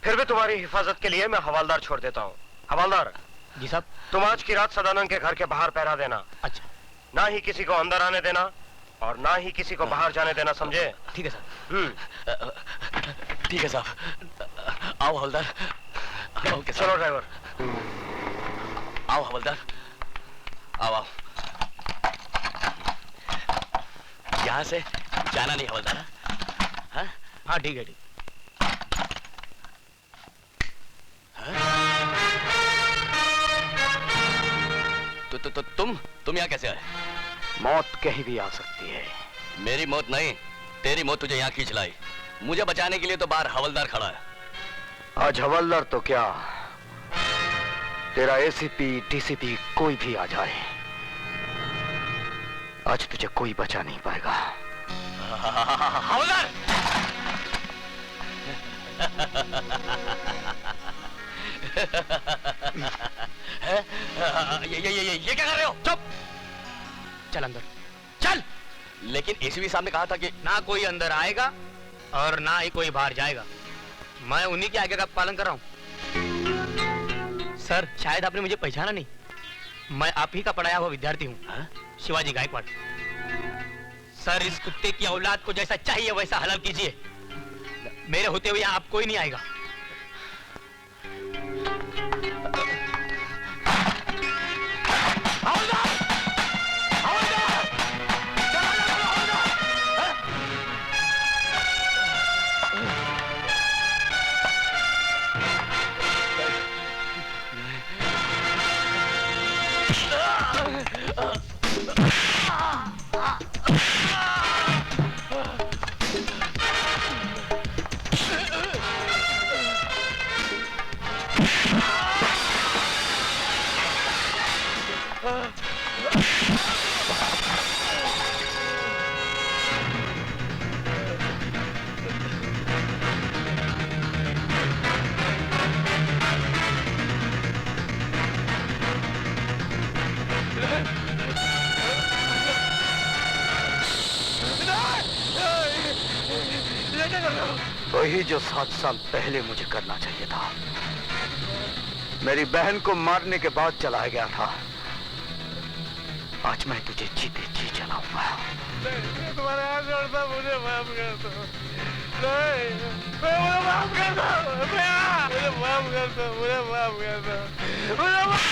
फिर भी तुम्हारी हिफाजत के लिए मैं हवालदार छोड़ देता हूँ। हवालदार जी साहब। तुम आज की रात सदानंद के घर के बाहर पहरा देना। अच्छा। ना ही किसी को अंदर आने देना और ना ही किसी को बाहर जाने देना, समझे? ठीक है सर। ठीक है साहब। आओ हवलदार। ओके चलो ड्राइवर। आओ हवलदार, आओ आओ। यहाँ से जाना नहीं हवलदार। हाँ हाँ ठीक है, ठीक। तुम यहाँ कैसे आए? मौत कहीं भी आ सकती है। मेरी मौत नहीं, तेरी मौत तुझे यहाँ खींच लाई। मुझे बचाने के लिए तो बाहर हवलदार खड़ा है। आज हवलदार तो क्या, तेरा एसीपी डीसीपी कोई भी आ जाए, आज तुझे कोई बचा नहीं पाएगा। हवलदार! ये क्या कर रहे हो? चुप! चल अंदर चल। लेकिन एसीपी साहब ने कहा था कि ना कोई अंदर आएगा और ना ही कोई बाहर जाएगा। मैं उन्हीं के आगे का पालन कर रहा हूँ। सर, शायद आपने मुझे पहचाना नहीं। मैं आप ही का पढ़ाया हुआ विद्यार्थी हूँ, शिवाजी गायकवाड़। सर, इस कुत्ते की औलाद को जैसा चाहिए वैसा हलाल कीजिए। मेरे होते हुए यहाँ आप कोई नहीं आएगा। वही जो 7 साल पहले मुझे करना चाहिए था। मेरी बहन को मारने के बाद चला गया था। आज मैं तुझे जीते जी जलाऊंगा। तुम्हारे हाथ जोड़ता, मुझे माफ कर दो। नहीं, मुझे माफ कर दो। मुझे माफ कर दो। मुझे माफ कर दो। मुझे माफ।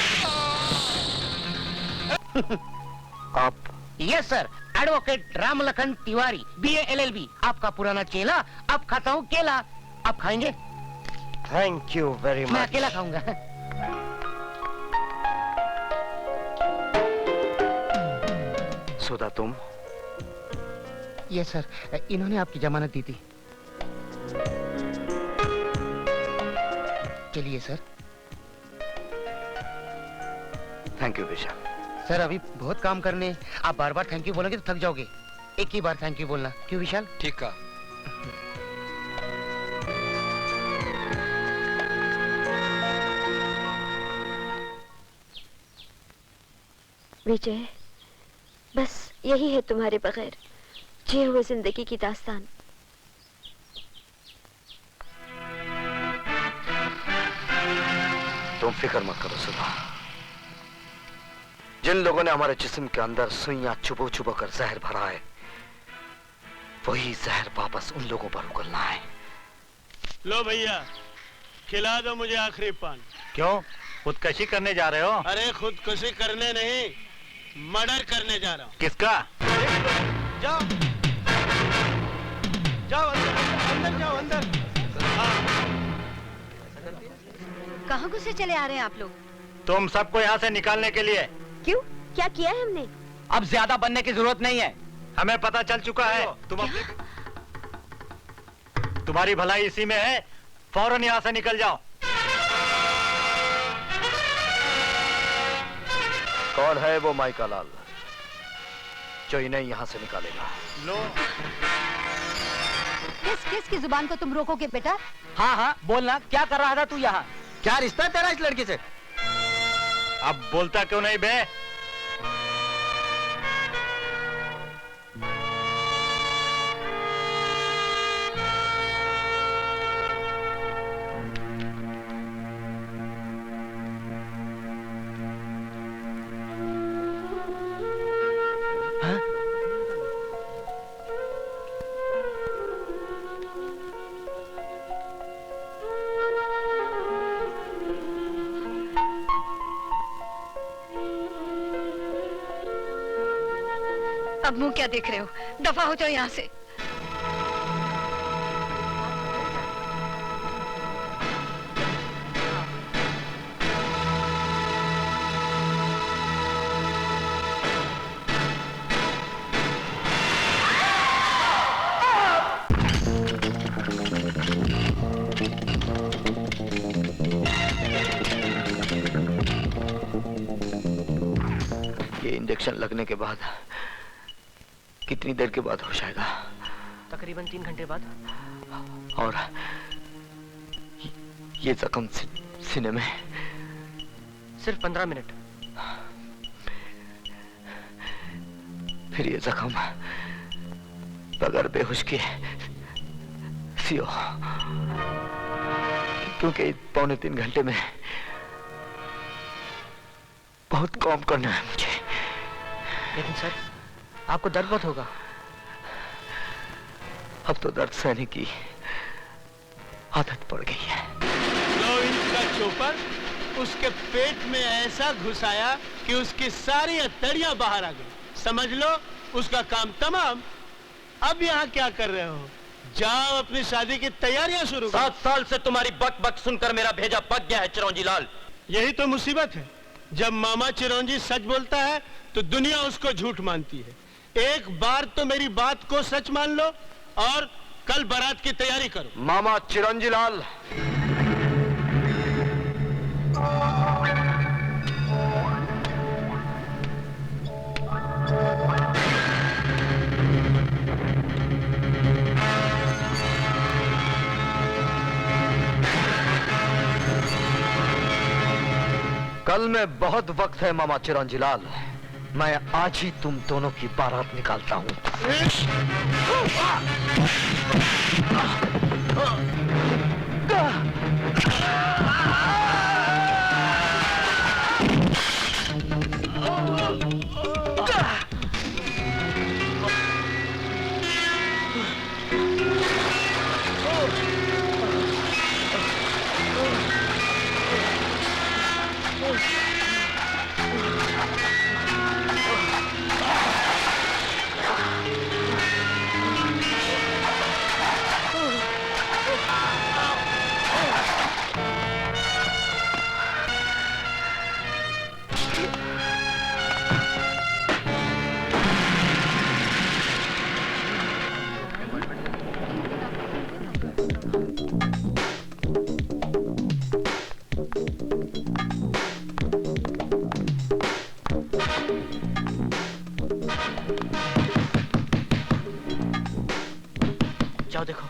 आप? Yes sir, advocate Ramlakhan Tiwari, BA LLB। आपका पुराना चेला। अब खाता हूँ केला। आप खाएंगे? Thank you very much. मैं अकेला खाऊंगा। सुधा, तुम? यस सर, इन्होंने आपकी जमानत दी थी। चलिए sir. Thank you Vishal. Sir, अभी बहुत काम करने, आप बार बार थैंक यू बोलोगे तो थक जाओगे। एक ही बार थैंक यू बोलना। क्यों विशाल? ठीक है। विजय, बस यही है तुम्हारे बगैर जिए हुए जिंदगी की दास्तान। तुम फिक्र मत करो सुधा। जिन लोगों ने हमारे जिस्म के अंदर सुइयां चुबो चुबो कर जहर भरा है, वही जहर वापस उन लोगों पर उगलना है। लो भैया, खिला दो मुझे आखिरी पान। क्यों, खुदकशी करने जा रहे हो? अरे खुदकुशी करने नहीं, मर्डर करने जा रहा हूँ। किसका? जाओ जाओ, अंदर जाओ, अंदर। कहाँ घुसे चले आ रहे हैं आप लोग? तुम सबको यहाँ से निकालने के लिए। क्यों, क्या किया है हमने? अब ज्यादा बनने की जरूरत नहीं है। हमें पता चल चुका है। तुम्हारी भलाई इसी में है। फौरन यहाँ से निकल जाओ। कौन है वो माइका लाल जो इन्हें यहाँ से निकालेगा? लो। किस किस की जुबान को तुम रोकोगे बेटा? हाँ हाँ बोलना, क्या कर रहा था तू यहाँ? क्या रिश्ता है तेरा इस लड़की से? अब बोलता क्यों नहीं बे? अब मुंह क्या देख रहे हो? दफा हो जाओ यहाँ से। ये इंजेक्शन लगने के बाद कितनी देर के बाद होश आएगा? तकरीबन 3 घंटे बाद। और ये जख्म सीने में? सिर्फ 15 मिनट। फिर ये जख्म बगैर बेहोश के सियो, क्योंकि 2.25 घंटे में बहुत काम करना है मुझे। लेकिन सर, आपको दर्द बहुत होगा। अब तो दर्द सहने की आदत पड़ गई है। 9 इंच का चोपर उसके पेट में ऐसा घुसाया कि उसकी सारी हथेलियां बाहर आ गई। समझ लो उसका काम तमाम। अब यहाँ क्या कर रहे हो? जाओ अपनी शादी की तैयारियां शुरू करो। 7 साल से तुम्हारी बक बक सुनकर मेरा भेजा पक गया है चिरौंजी लाल। यही तो मुसीबत है, जब मामा चिरौंजी सच बोलता है तो दुनिया उसको झूठ मानती है। एक बार तो मेरी बात को सच मान लो और कल बारात की तैयारी करो। मामा चिरंजी लाल, कल में बहुत वक्त है मामा चिरंजी लाल। मैं आज ही तुम दोनों की बारात निकालता हूँ। जाओ देखो।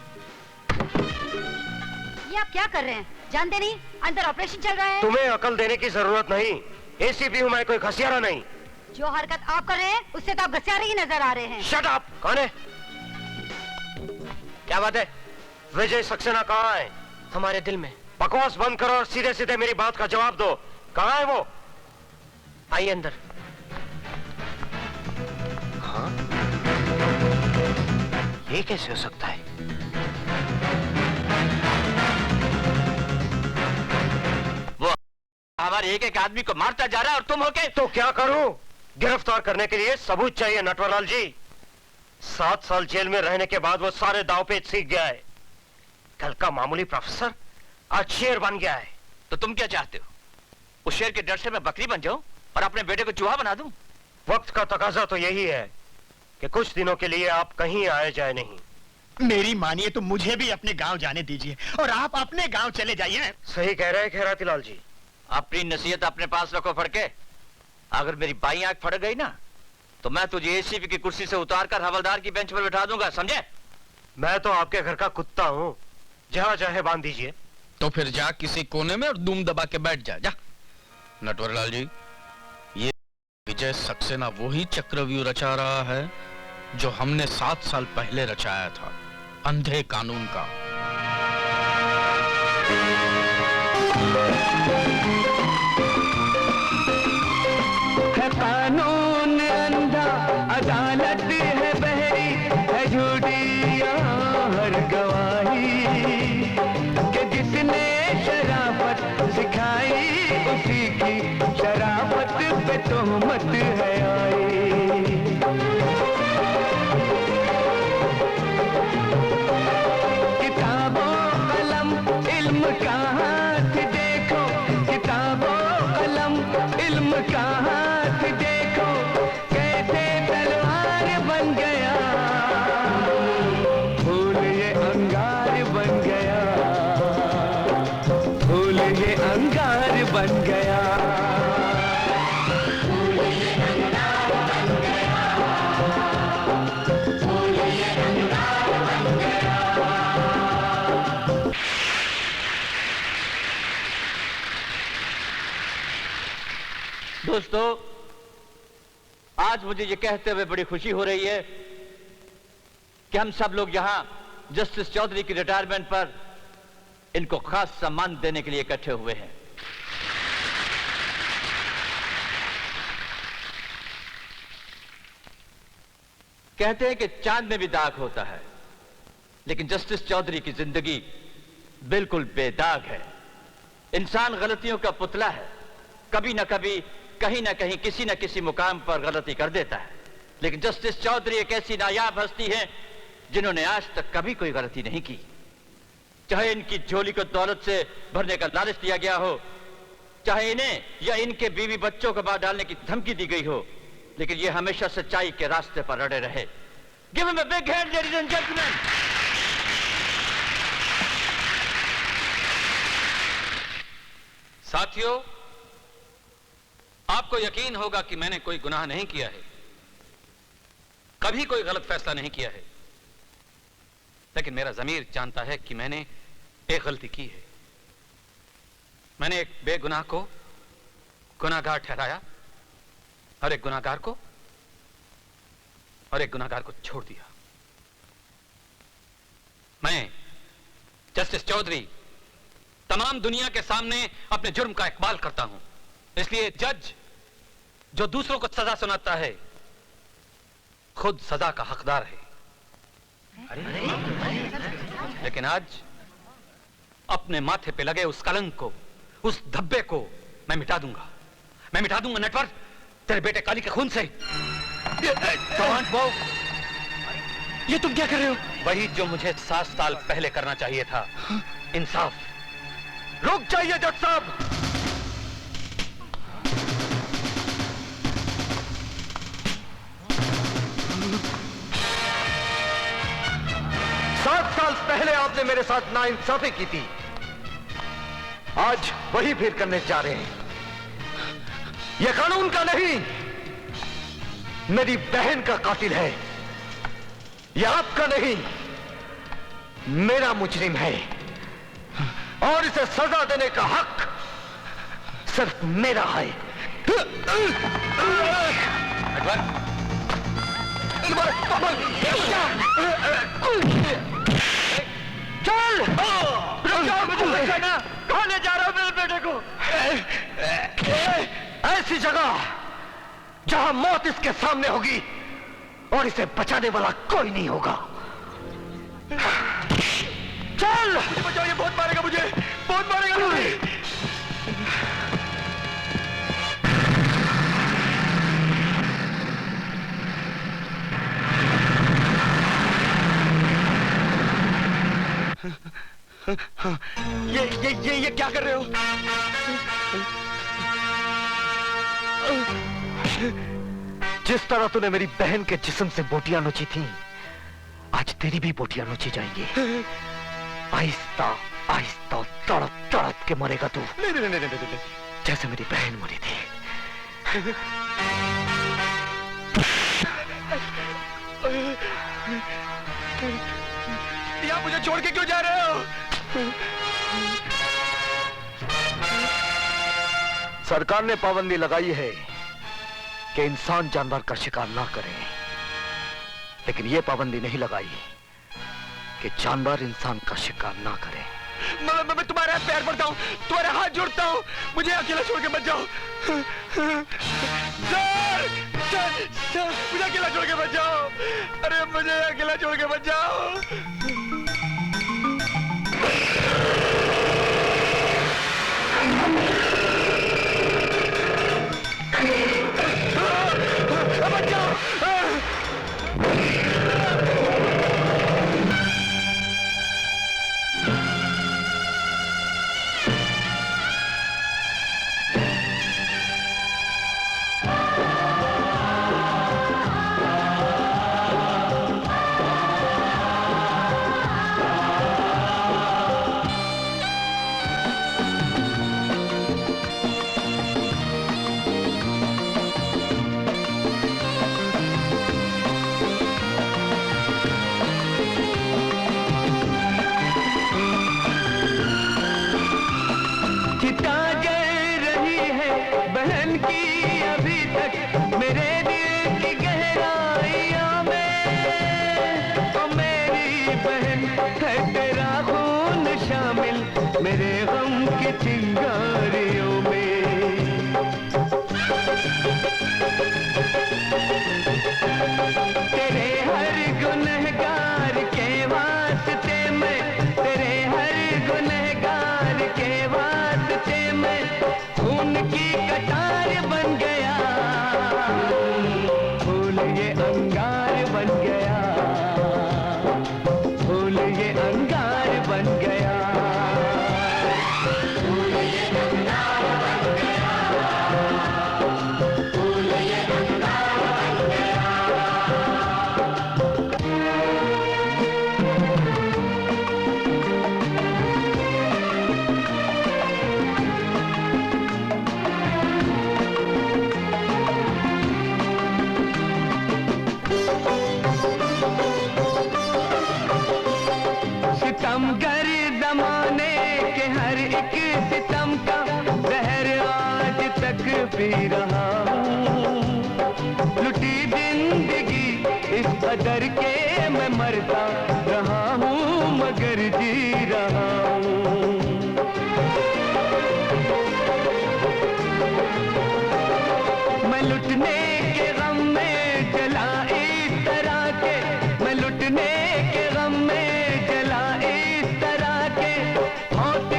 ये आप क्या कर रहे हैं? जानते नहीं अंदर ऑपरेशन चल रहा है? तुम्हें अकल देने की जरूरत नहीं। एसीपी हूँ मैं, कोई घसियारा नहीं। जो हरकत आप कर रहे हैं उससे तो आप घसियारे ही नजर आ रहे हैं। Shut up! कौन है? क्या बात है? विजय सक्सेना कहाँ है? हमारे दिल में। बकवास बंद करो और सीधे सीधे मेरी बात का जवाब दो। कहाँ है वो? आइए अंदर। हाँ? ये कैसे हो सकता है? वो हमारे एक एक आदमी को मारता जा रहा है और तुम होके। तो क्या करूं? गिरफ्तार करने के लिए सबूत चाहिए नटवरलाल जी। 7 साल जेल में रहने के बाद वो सारे दांवपेच सीख गया है। कल का मामूली प्रोफेसर आज शेर बन गया है। तो तुम क्या चाहते हो? उस शेर के डर से मैं बकरी बन जाऊं और अपने बेटे को चूहा बना दूं? वक्त का तकाजा तो यही है कि कुछ दिनों के लिए आप कहीं आए जाए नहीं। मेरी मानिए तो मुझे भी अपने गांव जाने दीजिए और आप अपने गांव चले जाइए। सही कह रहे हैं खैराती लाल जी। अपनी नसीहत अपने पास रखो फड़के। अगर मेरी बाई आंख फड़ गई ना तो मैं तुझे एसीपी की कुर्सी से उतारकर हवलदार की बेंच पर बैठा दूंगा, समझे? मैं तो आपके घर का कुत्ता हूँ, जहाँ चाहे बांध दीजिए। तो फिर जा किसी कोने में और दुम दबा के बैठ जा। नटवरलाल जी, ये विजय सक्सेना वही चक्रव्यूह रचा रहा है जो हमने 7 साल पहले रचाया था, अंधे कानून का। है कानून अंधा, अदालत है बहरी, है झूठी यहाँ हर गवाही, कि जिसने शराफत सिखाई उसी की शराफत पे तोहमत है आई। किताबों कलम इल्म का हाथ देखो, किताबों कलम इल्म का हाथ देखो, कैसे तलवार बन गया, फूल ये अंगार बन गया, फूल ये अंगार बन गया। दोस्तों, आज मुझे ये कहते हुए बड़ी खुशी हो रही है कि हम सब लोग यहां जस्टिस चौधरी की रिटायरमेंट पर इनको खास सम्मान देने के लिए इकट्ठे हुए हैं। कहते हैं कि चांद में भी दाग होता है, लेकिन जस्टिस चौधरी की जिंदगी बिल्कुल बेदाग है। इंसान गलतियों का पुतला है, कभी ना कभी कहीं ना कहीं किसी न किसी मुकाम पर गलती कर देता है, लेकिन जस्टिस चौधरी एक ऐसी नायाब हस्ती है जिन्होंने आज तक कभी कोई गलती नहीं की। चाहे इनकी झोली को दौलत से भरने का लालच दिया गया हो, चाहे इन्हें या इनके बीवी बच्चों को मार डालने की धमकी दी गई हो, लेकिन ये हमेशा सच्चाई के रास्ते पर अड़े रहे। Give him a big hand ladies and gentleman. साथियों, आपको यकीन होगा कि मैंने कोई गुनाह नहीं किया है, कभी कोई गलत फैसला नहीं किया है, लेकिन मेरा ज़मीर जानता है कि मैंने एक गलती की है। मैंने एक बेगुनाह को गुनाहगार ठहराया और एक गुनाहगार को छोड़ दिया। मैं जस्टिस चौधरी तमाम दुनिया के सामने अपने जुर्म का इकबाल करता हूं, इसलिए जज जो दूसरों को सजा सुनाता है खुद सजा का हकदार है। लेकिन आज अपने माथे पे लगे उस कलंक को, उस धब्बे को मैं मिटा दूंगा नेटवर्क, तेरे बेटे काली के खून से। ये तुम क्या कर रहे हो? वही जो मुझे 7 साल पहले करना चाहिए था, इंसाफ। रुक जाइए जज साहब। 7 साल पहले आपने मेरे साथ नाइंसाफी की थी, आज वही फिर करने जा रहे हैं। यह कानून का नहीं, मेरी बहन का कातिल है। यह आपका नहीं, मेरा मुजरिम है, और इसे सजा देने का हक सिर्फ मेरा है। चल, कहां ले जा रहा हूं मेरे बेटे को? ऐसी जगह जहां मौत इसके सामने होगी और इसे बचाने वाला कोई नहीं होगा। चल बचाओ, ये बहुत मारेगा मुझे, बहुत मारेगा मुझे। ये क्या कर रहे हो? जिस तरह तूने मेरी बहन के जिस्म से बोटियां नोची थी, आज तेरी भी बोटियां नोची जाएंगी। आहिस्ता आहिस्ता तड़प तड़प के मरेगा तू। नहीं, जैसे मेरी बहन मरी थी। यहाँ मुझे छोड़ के क्यों जा रहे हो? सरकार ने पाबंदी लगाई है कि इंसान जानवर का शिकार ना करे, लेकिन यह पाबंदी नहीं लगाई कि जानवर इंसान का शिकार ना करे। मैं तुम्हारे हाथ पैर पड़ता हूँ, तुम्हारे हाथ जोड़ता हूँ, मुझे अकेला छोड़ के मत जाओ। सर, मुझे अकेला छोड़ के मत जाओ। अरे मुझे अकेला छोड़ के मत जाओ। मत जाओ। मेरे गम की चिंगारियों में तेरे हर गुनहगार के वास्ते में, तेरे हर गुनहगार के वास्ते में खून की कटार बन गया, फूल ये अंगार बन गया, फूल ये अंगार बन गया। सितमगर जमाने के हर एक सितम का जहर आज तक पी रहा हूँ, लुटी जिंदगी इस कदर के मैं मरता रहा हूँ मगर जी रहा हूँ। मैं लुटने के गम में जला इस तरह के, मैं लुटने के गम में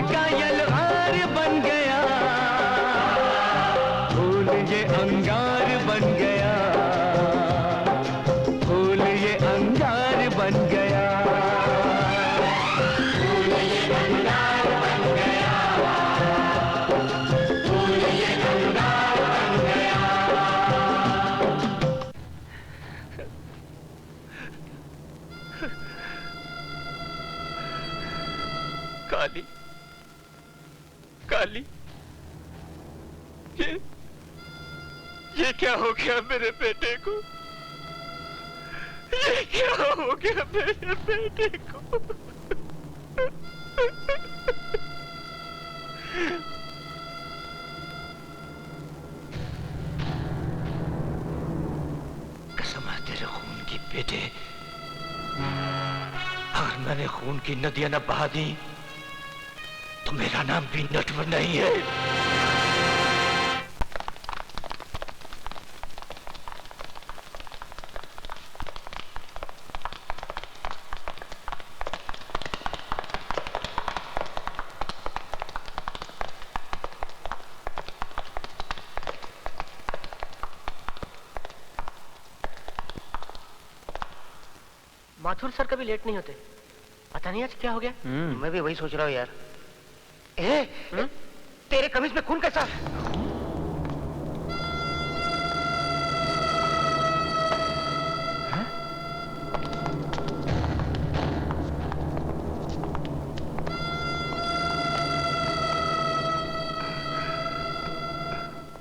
अंगार बन गया, फूल ये अंगार बन गया, फूल ये अंगार बन गया, फूल ये अंगार बन गया। काली, काली, ये क्या हो गया मेरे बेटे को? ये क्या हो गया मेरे बेटे को? कसम है तेरे खून की बेटे, अगर मैंने खून की नदियां न बहा दी तो मेरा नाम भी नटवर नहीं है। माथुर सर कभी लेट नहीं होते, पता नहीं आज क्या हो गया। मैं भी वही सोच रहा हूँ यार। तेरे कमीज में खून कैसा?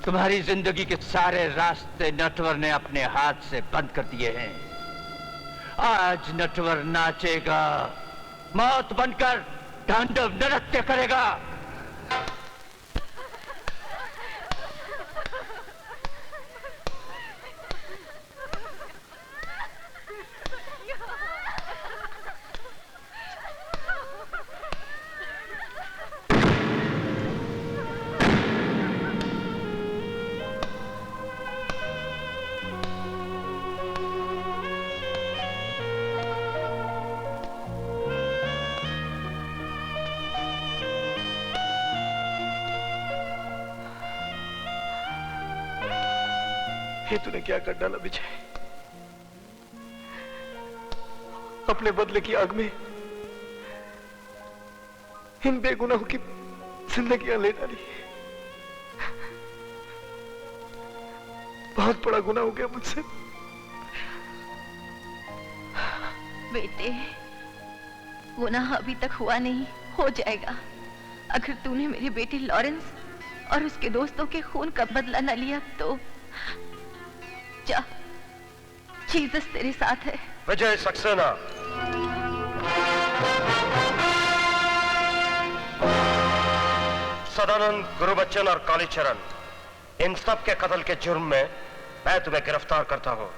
तुम्हारी जिंदगी के सारे रास्ते नटवर ने अपने हाथ से बंद कर दिए हैं। आज नटवर नाचेगा मौत बनकर तांडव नृत्य करेगा। ये तूने क्या कर डाला विजय? अपने बदले की आग में इन बेगुनाहों की जिंदगियां ले डाली। बहुत बड़ा गुनाह हो गया मुझसे। बेटे, गुनाह अभी तक हुआ नहीं, हो जाएगा। अगर तूने मेरी बेटी लॉरेंस और उसके दोस्तों के खून का बदला न लिया तो जा, जीसस तेरे साथ है। विजय सक्सेना, सदानंद, गुरुबच्चन और कालीचरण, इन सब के कत्ल के जुर्म में मैं तुम्हें गिरफ्तार करता हूँ।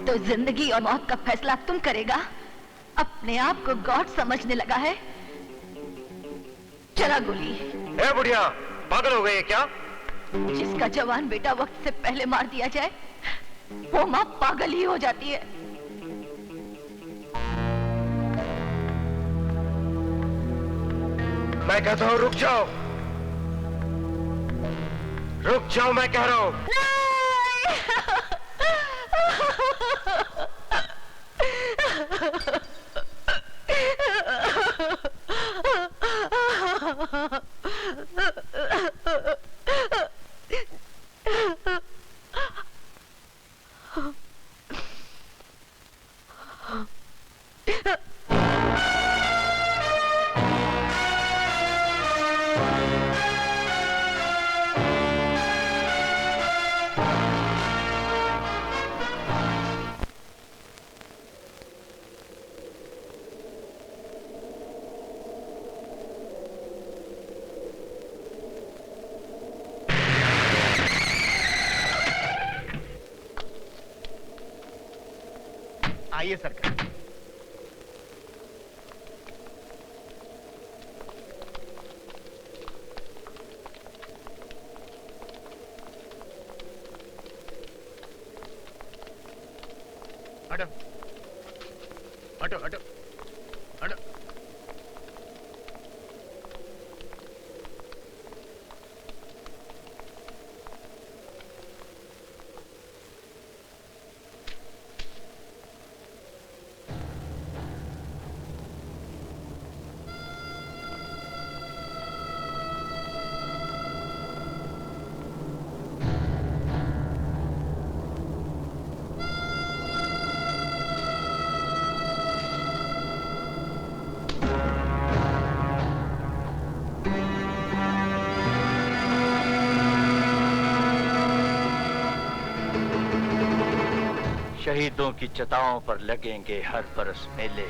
तो जिंदगी और मौत का फैसला तुम करेगा? अपने आप को गॉड समझने लगा है? चला गोली। ए बुढ़िया, पागल हो गई है क्या? जिसका जवान बेटा वक्त से पहले मार दिया जाए वो माँ पागल ही हो जाती है। मैं कहता हूँ रुक जाओ, रुक जाओ, मैं कह रहा हूँ। आइए सरकार। हटो हटो हटो हटो। शहीदों की चिताओं पर लगेंगे हर बरस मेले।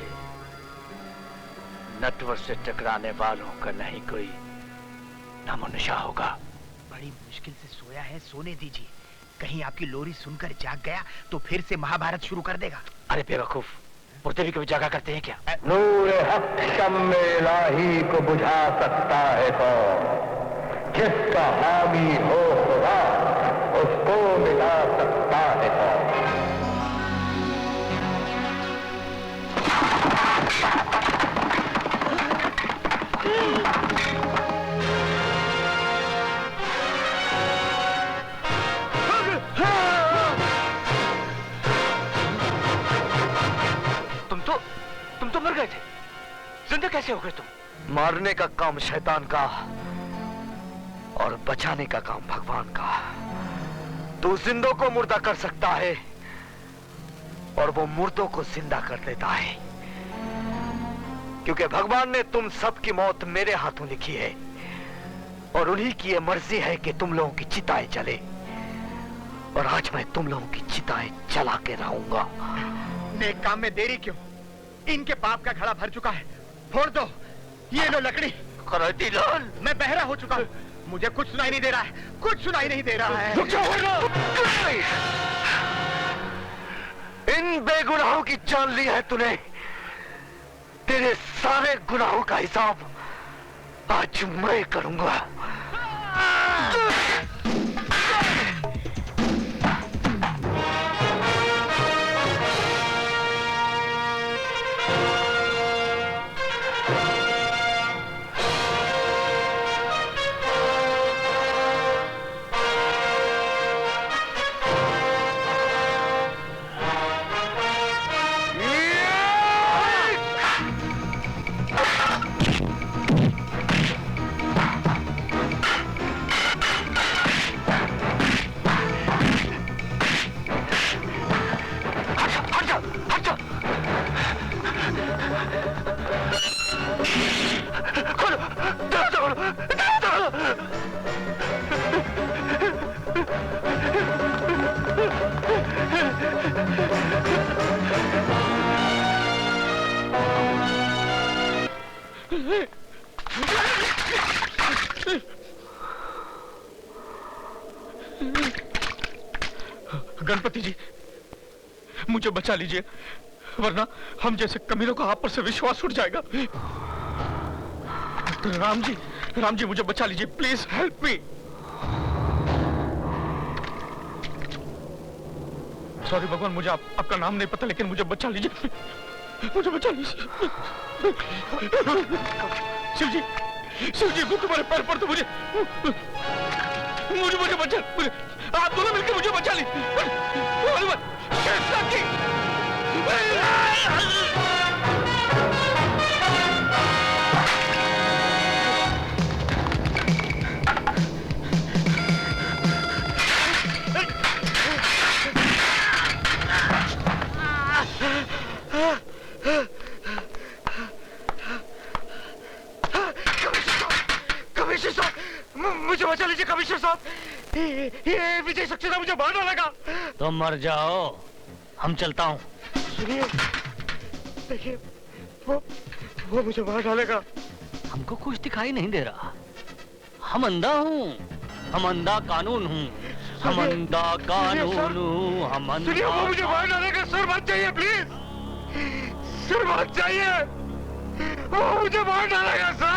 नटवर से टकराने वालों का नहीं कोई नामोनिशा होगा। बड़ी मुश्किल से सोया है, सोने दीजिए। कहीं आपकी लोरी सुनकर जाग गया तो फिर से महाभारत शुरू कर देगा। अरे बेवकूफ, मुर्दे भी कभी जागा करते हैं क्या? नूर हक शम्मे इलाही को बुझा सकता है कौन? जिसका हामी हो खुदा उसको मिला सकता है कौन? तुम तो मर गए थे, जिंदा कैसे हो गए तुम? मारने का काम शैतान का और बचाने का काम भगवान का। तू जिंदों को मुर्दा कर सकता है और वो मुर्दों को जिंदा कर देता है, क्योंकि भगवान ने तुम सबकी मौत मेरे हाथों लिखी है और उन्हीं की ये मर्जी है कि तुम लोगों की चिताएं जले। और आज मैं तुम लोगों की चिताएं जला के रहूंगा। नेक काम में देरी क्यों? इनके पाप का घड़ा भर चुका है, फोड़ दो, ये लो लकड़ी। कराती लाल, मैं बहरा हो चुका हूँ, मुझे कुछ सुनाई नहीं दे रहा है, कुछ सुनाई नहीं दे रहा है। रुक जाओ। इन बेगुनाहों की जान ली है तूने। तेरे सारे गुनाहों का हिसाब आज मैं करूंगा। गणपति जी, मुझे बचा लीजिए, वरना हम जैसे कमीनों का आप पर से विश्वास उठ जाएगा। राम जी मुझे बचा लीजिए, प्लीज हेल्प मी। सॉरी भगवान, मुझे आपका नाम नहीं पता, लेकिन मुझे बचा लीजिए, मुझे बचा लीजिए। शिव जी वो तुम्हारे पैर पर, तो मुझे बचा, आप दोनों मिलकर मुझे बचा ली। कमिश्नर साहब, मुझे बचा लीजिए कमिश्नर साहब, ये विजय सक्सेना मुझे मार डालेगा। तो मर जाओ, हम चलता हूँ। सुनिए, देखिए वो मुझे मार डालेगा। हमको कुछ दिखाई नहीं दे रहा, हम अंधा हूँ, हम अंधा कानून हूँ, हम अंधा कानून हूँ, हम अंधा। सुनिए, वो मुझे मार डालेगा, सर मत जाइए प्लीज, सर मत जाइए, वो मुझे मार डालेगा सर।